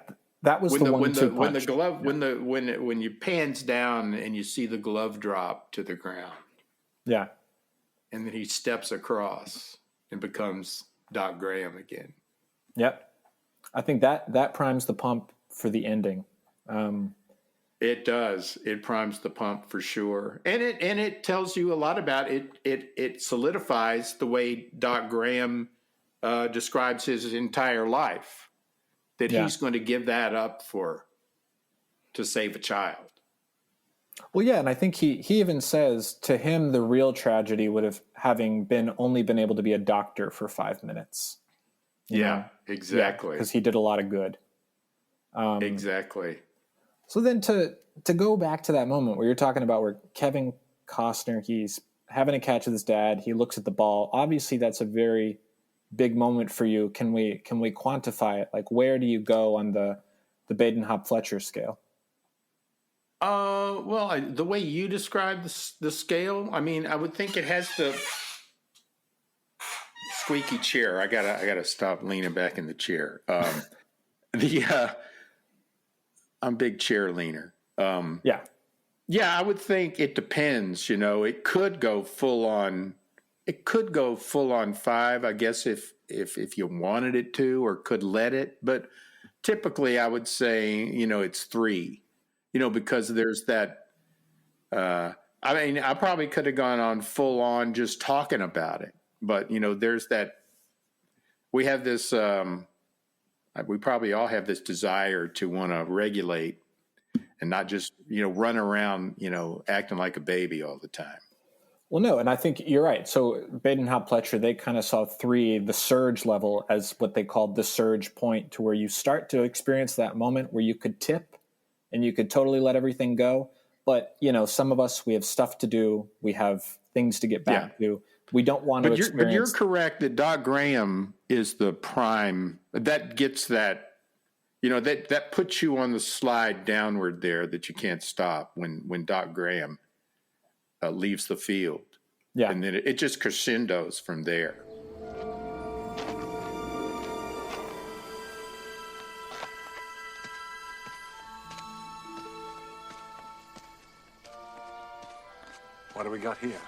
that was the one-two punch. When you pans down and you see the glove drop to the ground. Yeah, and then he steps across and becomes Doc Graham again. Yep, I think that primes the pump for the ending. It does. It primes the pump for sure, and it tells you a lot about it. It solidifies the way Doc Graham describes his entire life. That he's going to give that up to save a child. Well, yeah, and I think he even says to him the real tragedy would have having only been able to be a doctor for 5 minutes. Yeah, exactly. Because he did a lot of good. Exactly. So then to go back to that moment where you're talking about where Kevin Costner, he's having a catch with his dad. He looks at the ball. Obviously, that's a very big moment for you. Can we quantify it? Like, where do you go on the Baden-Hop-Fletcher scale? Well, the way you describe the scale, I mean, I would think it has the squeaky chair. I gotta stop leaning back in the chair. I'm a big chair leaner. Yeah, I would think it depends. It could go full on. It could go full on 5, I guess, if you wanted it to, or could let it. But typically, I would say it's 3. Because there's that. I mean, I probably could have gone on full on just talking about it, but there's that. We have this. We probably all have this desire to want to regulate and not just run around acting like a baby all the time. Well, no, and I think you're right. So Baden-Hop-Fletcher, they kind of saw 3, the surge level, as what they called the surge point, to where you start to experience that moment where you could tip and you could totally let everything go. But, some of us, we have stuff to do. We have things to get back to. We don't want to experience. But you're correct that Doc Graham is the prime. That gets that, that puts you on the slide downward there that you can't stop when Doc Graham leaves the field. Yeah. And then it just crescendos from there. What do we got here?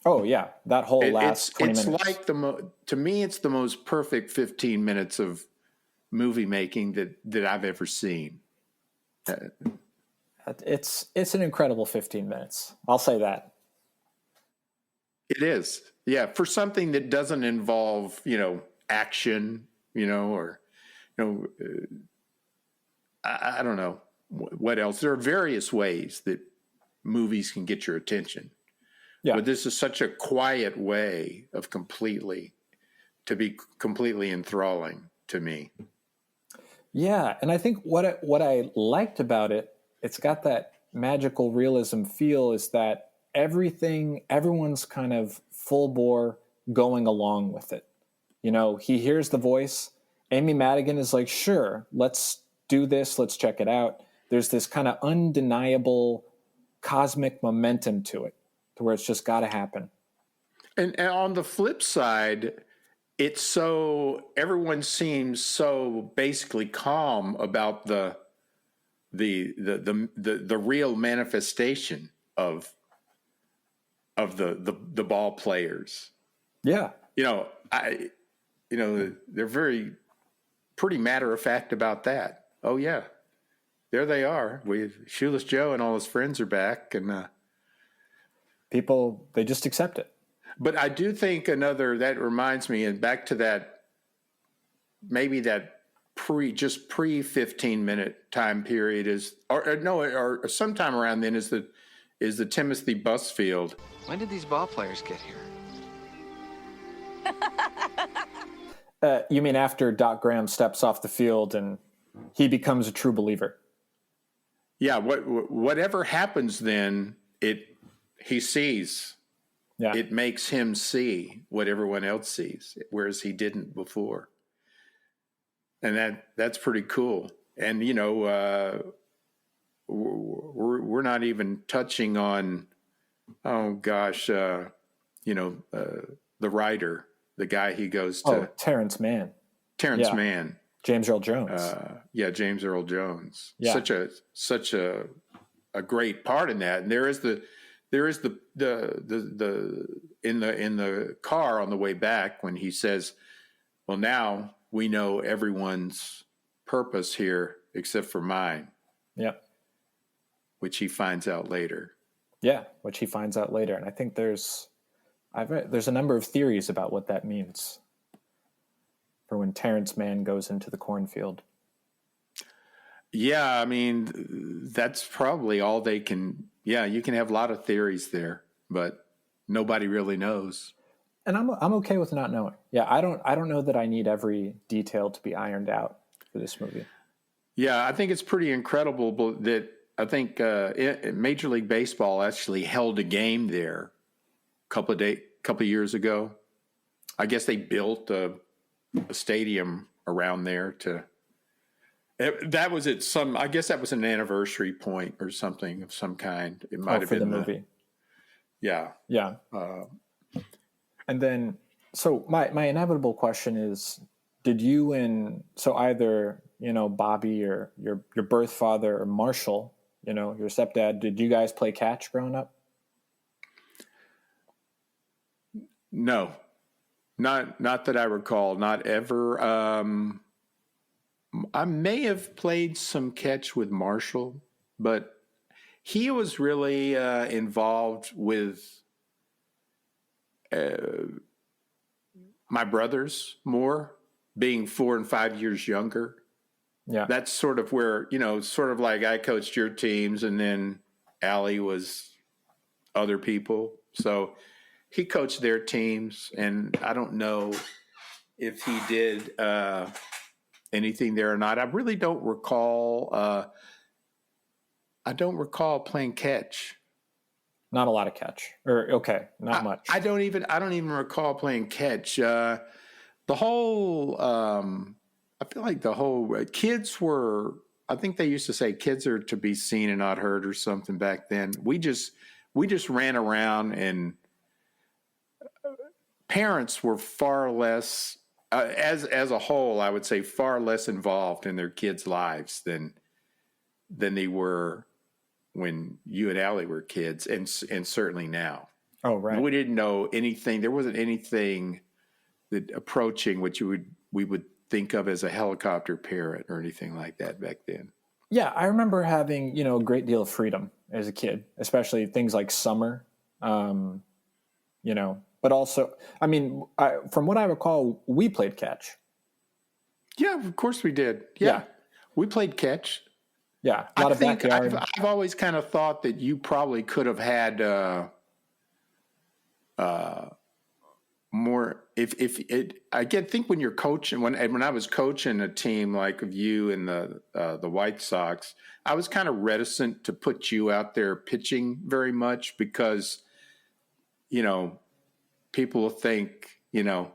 Oh yeah, that whole last 20 minutes. It's like to me, it's the most perfect 15 minutes of movie making that I've ever seen. It's an incredible 15 minutes. I'll say that. It is. Yeah, for something that doesn't involve, action, or I don't know what else. There are various ways that movies can get your attention. Yeah. But this is such a quiet way of completely enthralling to me. Yeah, and I think what I liked about it, it's got that magical realism feel, is that everyone's kind of full bore going along with it. He hears the voice. Amy Madigan is like, sure, let's do this. Let's check it out. There's this kind of undeniable cosmic momentum to it, to where it's just got to happen. And on the flip side, everyone seems so basically calm about the the real manifestation of the ball players. Yeah. They're pretty matter of fact about that. Oh yeah, there they are. Shoeless Joe and all his friends are back, and people, they just accept it. But I do think that reminds me, and back to that, maybe that pre 15-minute time period or sometime around then is the Timothy Busfield. When did these ball players get here? You mean after Doc Graham steps off the field and he becomes a true believer? Yeah. Whatever happens then, he sees. Yeah. It makes him see what everyone else sees, whereas he didn't before. And that's pretty cool. And we're not even touching on, the writer, the guy he goes to. Terrence Mann. Mann. James Earl Jones. James Earl Jones. Yeah. Such a great part in that. And there is the in the car on the way back when he says, well, now we know everyone's purpose here except for mine. Yep. Which he finds out later. Yeah, which he finds out later. And I think there's a number of theories about what that means for when Terrence Mann goes into the cornfield. Yeah, I mean, that's probably all they can. Yeah, you can have a lot of theories there, but nobody really knows. And I'm okay with not knowing. Yeah, I don't know that I need every detail to be ironed out for this movie. Yeah, I think it's pretty incredible that I think Major League Baseball actually held a game there a couple of years ago. I guess they built a stadium around there that was at some. I guess that was an anniversary point or something of some kind. It might have been the movie. Yeah. And then, so my inevitable question is, did you either Bobby or your birth father or Marshall, your stepdad, did you guys play catch growing up? No, not that I recall. Not ever. I may have played some catch with Marshall, but he was really involved with my brothers more, being 4 and 5 years younger. Yeah. That's sort of where, sort of like I coached your teams and then Allie was other people. So he coached their teams, and I don't know if he did anything there or not. I really don't recall. I don't recall playing catch. Not a lot of catch, not much. I don't even recall playing catch. The whole, I feel like the whole kids were. I think they used to say kids are to be seen and not heard or something back then. We just ran around, and parents were far less, as a whole, I would say, far less involved in their kids' lives than they were when you and Allie were kids, and certainly now. Oh, right. We didn't know anything. There wasn't anything that approaching what we would think of as a helicopter parent or anything like that back then. Yeah, I remember having, a great deal of freedom as a kid, especially things like summer, but also, I mean, from what I recall, we played catch. Yeah, of course we did. Yeah. We played catch. Yeah, a lot of backyard. I've always kind of thought that you probably could have had more. I think when you're coaching, when I was coaching a team like of you and the White Sox, I was kind of reticent to put you out there pitching very much because, people think, yeah,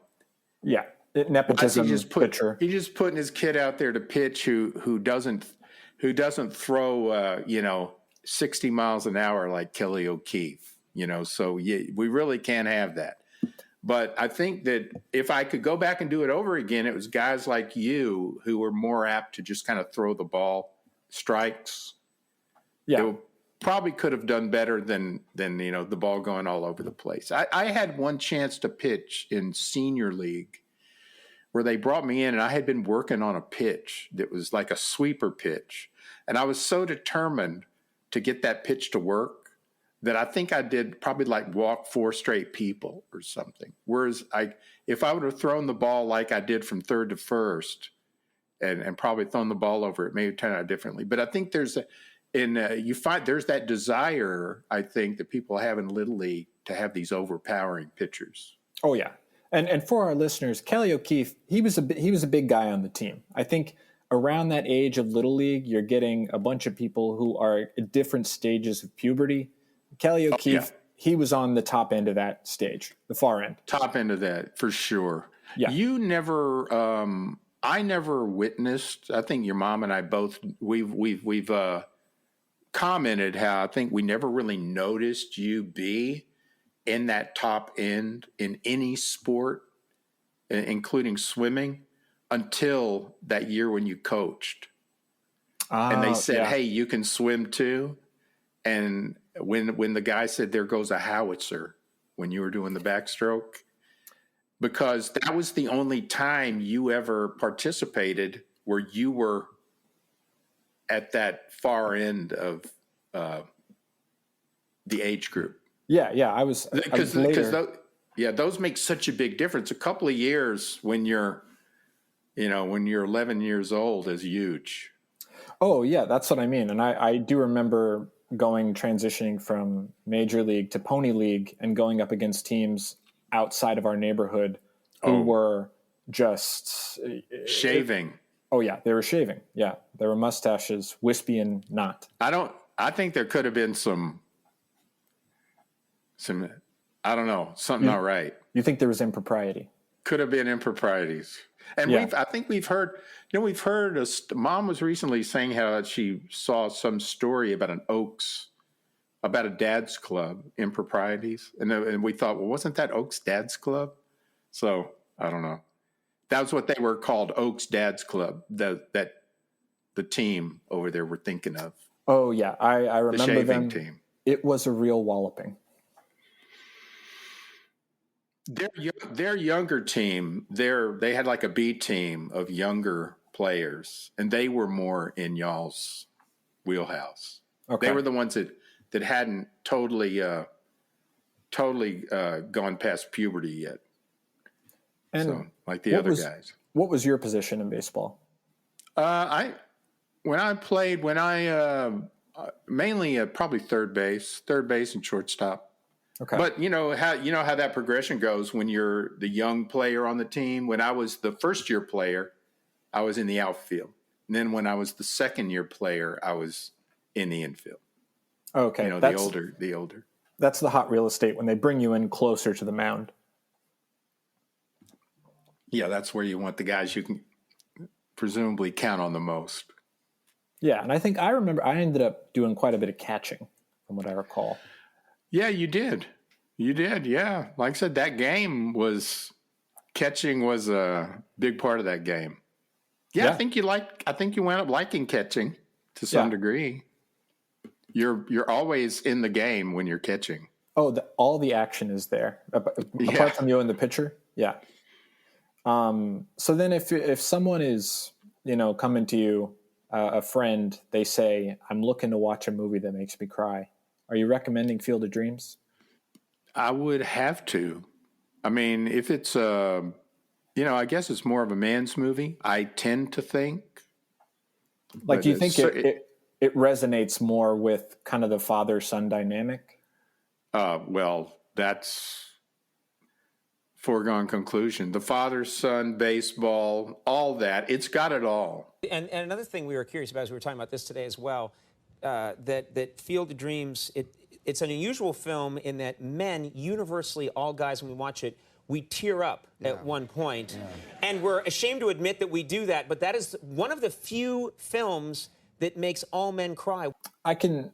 nepotism. He's just putting his kid out there to pitch who doesn't throw 60 miles an hour like Kelly O'Keefe, so we really can't have that. But I think that if I could go back and do it over again, it was guys like you who were more apt to just kind of throw the ball strikes. Yeah. It probably could have done better than the ball going all over the place. I had one chance to pitch in senior league where they brought me in, and I had been working on a pitch that was like a sweeper pitch. And I was so determined to get that pitch to work that I think I did probably like walk 4 straight people or something. Whereas if I would have thrown the ball like I did from third to first and probably thrown the ball over, it may have turned out differently. But I think you find there's that desire, I think, that people have in Little League to have these overpowering pitchers. Oh yeah. And for our listeners, Kelly O'Keefe, he was a big guy on the team. I think around that age of Little League, you're getting a bunch of people who are at different stages of puberty. Kelly O'Keefe, he was on the top end of that stage, the far end. Top end of that, for sure. Yeah. You never, I never witnessed, I think your mom and I both, we've commented how I think we never really noticed you be in that top end in any sport, including swimming, until that year when you coached. And they said, hey, you can swim too. And when the guy said, there goes a howitzer, when you were doing the backstroke, because that was the only time you ever participated where you were at that far end of the age group. Yeah, I was later. Those make such a big difference. A couple of years when you're 11 years old is huge. Oh yeah, that's what I mean. And I do remember transitioning from Major League to Pony League and going up against teams outside of our neighborhood who were just shaving. Oh yeah, they were shaving. Yeah, there were mustaches, wispy and not. I think there could have been some. I don't know, something not right. You think there was impropriety? Could have been improprieties. And I think we've heard, Mom was recently saying how she saw some story about about a dad's club, improprieties. And we thought, well, wasn't that Oak's dad's club? So I don't know. That was what they were called, Oak's dad's club, that the team over there were thinking of. Oh yeah, I remember the shaving them. Team. It was a real walloping. Their younger team, they had like a B team of younger players, and they were more in y'all's wheelhouse. Okay. They were the ones that hadn't totally gone past puberty yet. And so, like the other guys. What was your position in baseball? Mainly probably third base and shortstop. Okay. But you know how that progression goes when you're the young player on the team. When I was the first year player, I was in the outfield. And then when I was the second year player, I was in the infield. Okay. The older. That's the hot real estate when they bring you in closer to the mound. Yeah, that's where you want the guys you can presumably count on the most. Yeah, and I remember I ended up doing quite a bit of catching, from what I recall. Yeah, you did. Yeah. Like I said, catching was a big part of that game. Yeah. I think you wound up liking catching to some degree. You're always in the game when you're catching. Oh, all the action is there. Apart from you and the pitcher. Yeah. So then if someone is, coming to you, a friend, they say, I'm looking to watch a movie that makes me cry. Are you recommending Field of Dreams? I would have to. I mean, if it's I guess it's more of a man's movie, I tend to think. Like, do you think it resonates more with kind of the father-son dynamic? Well, that's foregone conclusion. The father-son, baseball, all that. It's got it all. And another thing we were curious about as we were talking about this today as well, that Field of Dreams, it's an unusual film in that men, universally, all guys, when we watch it, we tear up at one point. Yeah. And we're ashamed to admit that we do that, but that is one of the few films that makes all men cry. I can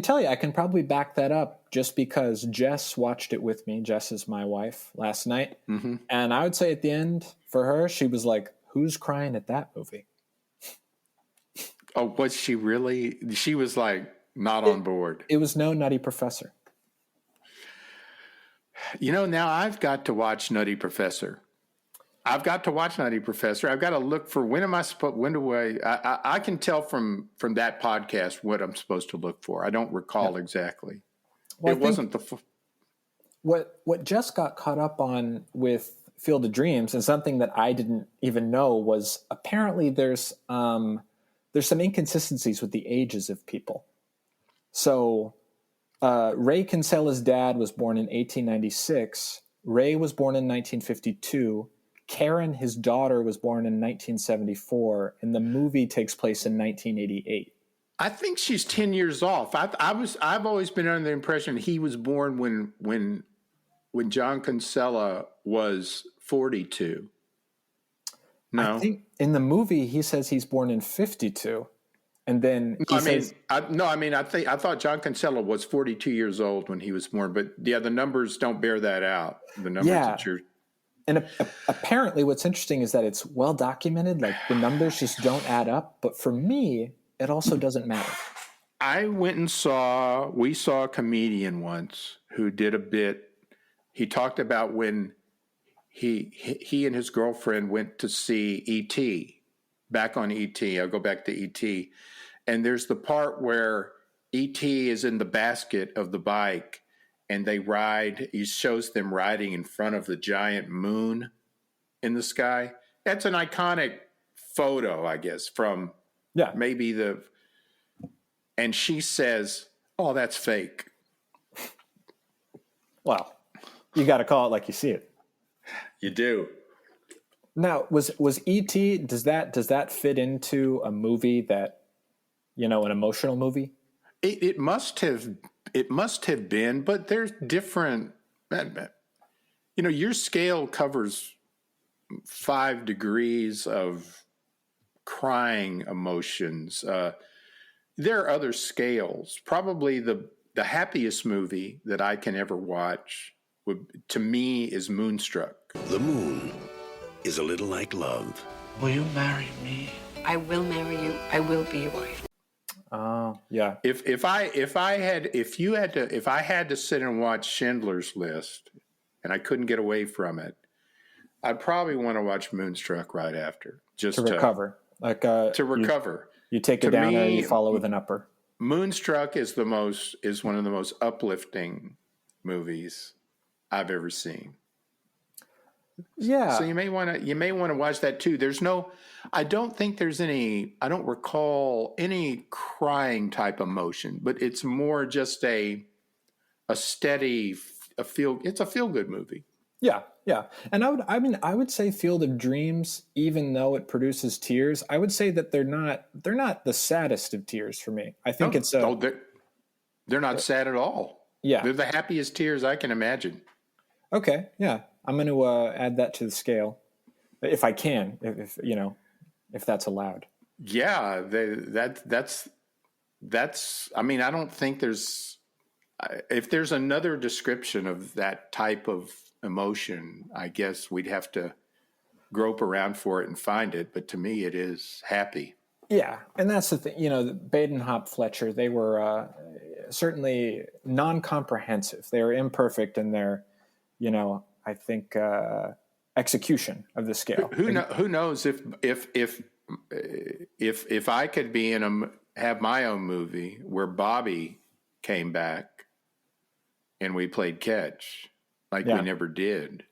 tell you, I can probably back that up just because Jess watched it with me. Jess is my wife last night. Mm-hmm. And I would say at the end, for her, she was like, who's crying at that movie? Oh, was she really? She was like not on board. It was no Nutty Professor. Now I've got to watch Nutty Professor. I've got to look for when am I supposed? When do I can tell from that podcast what I'm supposed to look for. I don't recall exactly. Well, it wasn't what Jess got caught up on with Field of Dreams, and something that I didn't even know, was apparently there's some inconsistencies with the ages of people. So Ray Kinsella's dad was born in 1896. Ray was born in 1952. Karen, his daughter, was born in 1974, and the movie takes place in 1988. I think she's 10 years off. I've always been under the impression he was born when John Kinsella was 42. No, I think in the movie he says he's born in 52, and then I thought John Kinsella was 42 years old when he was born, but yeah, the numbers don't bear that out. The numbers that you're. And apparently what's interesting is that it's well documented. Like, the numbers just don't add up. But for me, it also doesn't matter. We saw a comedian once who did a bit. He talked about when he and his girlfriend went to see E.T. back on E.T. I'll go back to E.T. And there's the part where E.T. is in the basket of the bike, and they ride. He shows them riding in front of the giant moon in the sky. That's an iconic photo, I guess, from maybe and she says, "Oh, that's fake." Well, you got to call it like you see it. You do. Now, was E.T., does that fit into a movie that, an emotional movie? It must have been, but there's different. Your scale covers 5 degrees of crying emotions. There are other scales. Probably the happiest movie that I can ever watch, to me, is Moonstruck. The moon is a little like love. Will you marry me? I will marry you. I will be your wife. Oh, yeah. If I had to sit and watch Schindler's List and I couldn't get away from it, I'd probably want to watch Moonstruck right after, just to recover. To recover. You take a downer and you follow with an upper. Moonstruck is one of the most uplifting movies I've ever seen. Yeah. So you may want to watch that too. I don't recall any crying type emotion, but it's more just it's a feel good movie. Yeah. Yeah. And I would say Field of Dreams, even though it produces tears, I would say that they're not the saddest of tears for me. I think they're not sad at all. Yeah. They're the happiest tears I can imagine. Okay. Yeah. I'm going to add that to the scale if I can, if that's allowed. Yeah. That's, I don't think if there's another description of that type of emotion, I guess we'd have to grope around for it and find it. But to me, it is happy. Yeah. And that's the thing, Baden-Hop Fletcher, they were certainly non-comprehensive. They were imperfect in their, I think, execution of the scale. Who knows if I could be have my own movie where Bobby came back and we played catch we never did.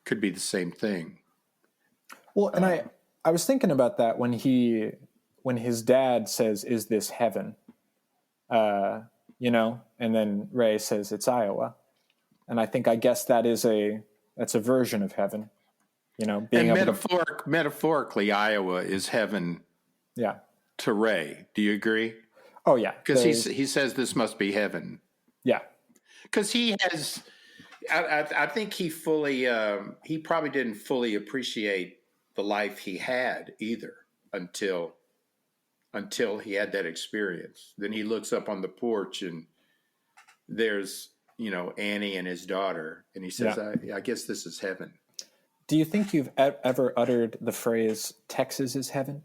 Could be the same thing. Well, and I was thinking about that when his dad says, "Is this heaven?" And then Ray says, "It's Iowa." And I guess that's a version of heaven, metaphorically, Iowa is heaven. Yeah. To Ray, do you agree? Oh yeah, because he says this must be heaven. Yeah, because he has. I think he probably didn't fully appreciate the life he had either until he had that experience. Then he looks up on the porch and there's Annie and his daughter, and he says, I guess this is heaven. Do you think you've ever uttered the phrase "Texas is heaven"?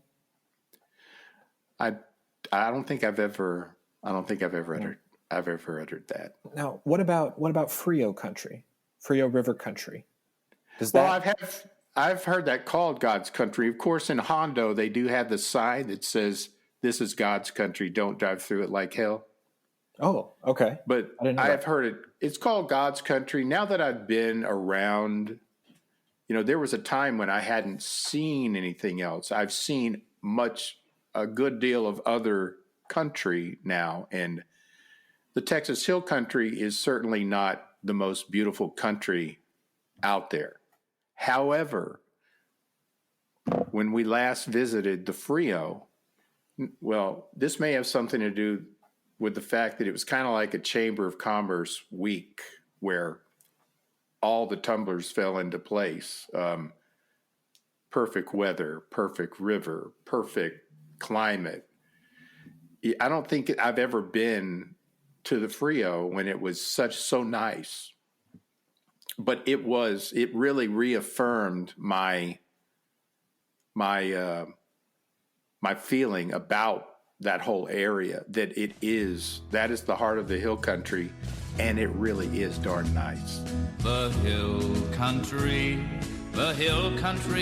I don't think I've ever uttered that. Now, what about Frio country? Frio River country? Well, I've heard that called God's country. Of course, in Hondo, they do have the sign that says, "This is God's country. Don't drive through it like hell." Oh, okay. But I've heard it. It's called God's country. Now that I've been around, there was a time when I hadn't seen anything else. I've seen a good deal of other country now, and the Texas Hill Country is certainly not the most beautiful country out there. However, when we last visited the Frio, well, this may have something to do with the fact that it was kind of like a Chamber of Commerce week where all the tumblers fell into place. Perfect weather, perfect river, perfect climate. I don't think I've ever been to the Frio when it was so nice. But it really reaffirmed my feeling about that whole area, that that is the heart of the hill country, and it really is darn nice. The hill country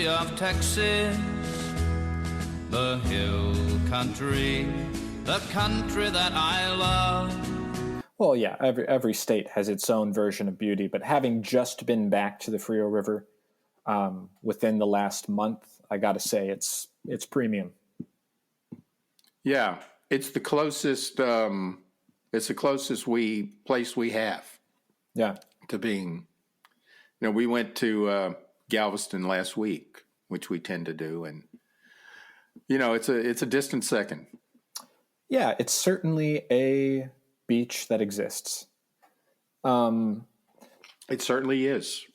of Texas, the hill country, the country that I love. Well, yeah, every state has its own version of beauty, but having just been back to the Frio River within the last month, I got to say it's premium. Yeah, it's the closest. It's the closest place we have. Yeah, to being. We went to Galveston last week, which we tend to do, and it's a distant second. Yeah, it's certainly a beach that exists. It certainly is.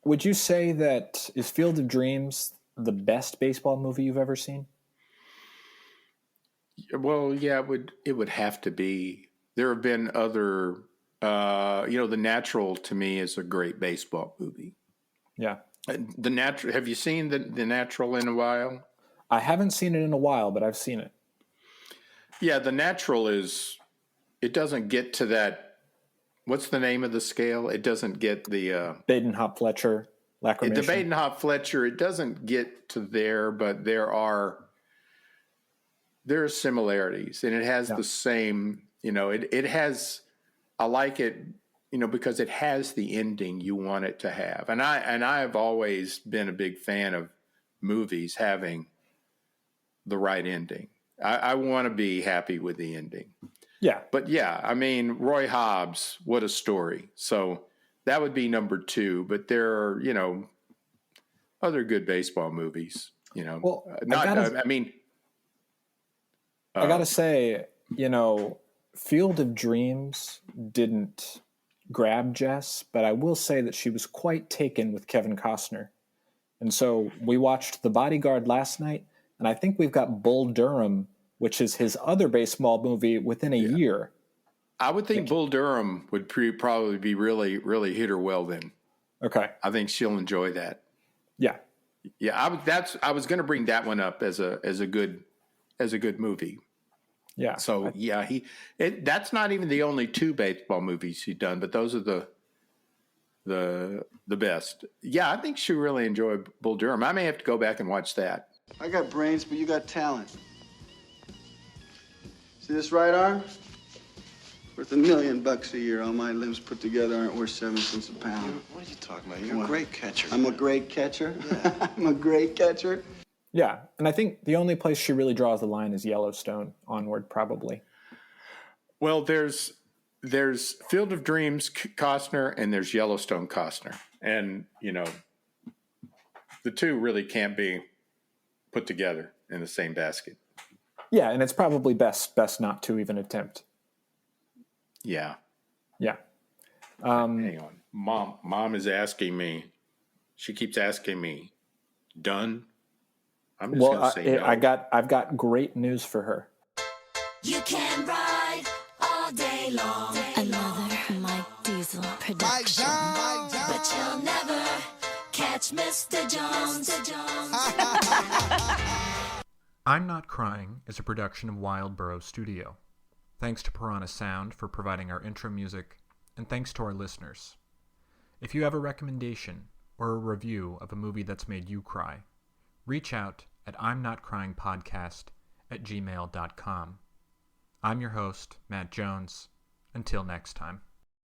Would you say that is Field of Dreams the best baseball movie you've ever seen? Well, yeah, it would have to be. There have been other, The Natural to me is a great baseball movie. Yeah. The Natural. Have you seen the Natural in a while? I haven't seen it in a while, but I've seen it. Yeah, The Natural it doesn't get to that. What's the name of the scale? It doesn't get the Baden-Hop-Fletcher lacrimation. The Baden-Hop-Fletcher, it doesn't get to there, but there are similarities, and it has the same. It has. I like it, because it has the ending you want it to have, and I have always been a big fan of movies having the right ending. I want to be happy with the ending. Yeah. But yeah, I mean, Roy Hobbs, what a story. So that would be number 2, but there are, other good baseball movies, Well, I gotta say, Field of Dreams didn't grab Jess, but I will say that she was quite taken with Kevin Costner. And so we watched The Bodyguard last night, and I think we've got Bull Durham, which is his other baseball movie, within a year. I would think Bull Durham would probably be really, really hit her well then. Okay. I think she'll enjoy that. Yeah. Yeah, I was going to bring that one up as a good movie. Yeah. So that's not even the only 2 baseball movies he's done, but those are the best. Yeah, I think she really enjoyed Bull Durham. I may have to go back and watch that. I got brains, but you got talent. See this right arm? Worth $1 million a year. All my limbs put together aren't worth 7 cents a pound. What are you talking about? You're a great catcher. I'm a great catcher? Yeah. I'm a great catcher? Yeah, and I think the only place she really draws the line is Yellowstone onward, probably. Well, there's Field of Dreams Costner, and there's Yellowstone Costner. And, the two really can't be put together in the same basket. Yeah, and it's probably best not to even attempt. Yeah. Yeah. Hang on. Mom is asking me. She keeps asking me, done? I'm just going to say no. I've got great news for her. You can ride all day long. Another Mike Diesel production. But you'll never catch Mr. Jones. I'm Not Crying is a production of Wild Burrow Studio. Thanks to Piranha Sound for providing our intro music, and thanks to our listeners. If you have a recommendation or a review of a movie that's made you cry, reach out at imnotcryingpodcast@gmail.com. I'm your host, Matt Jones. Until next time.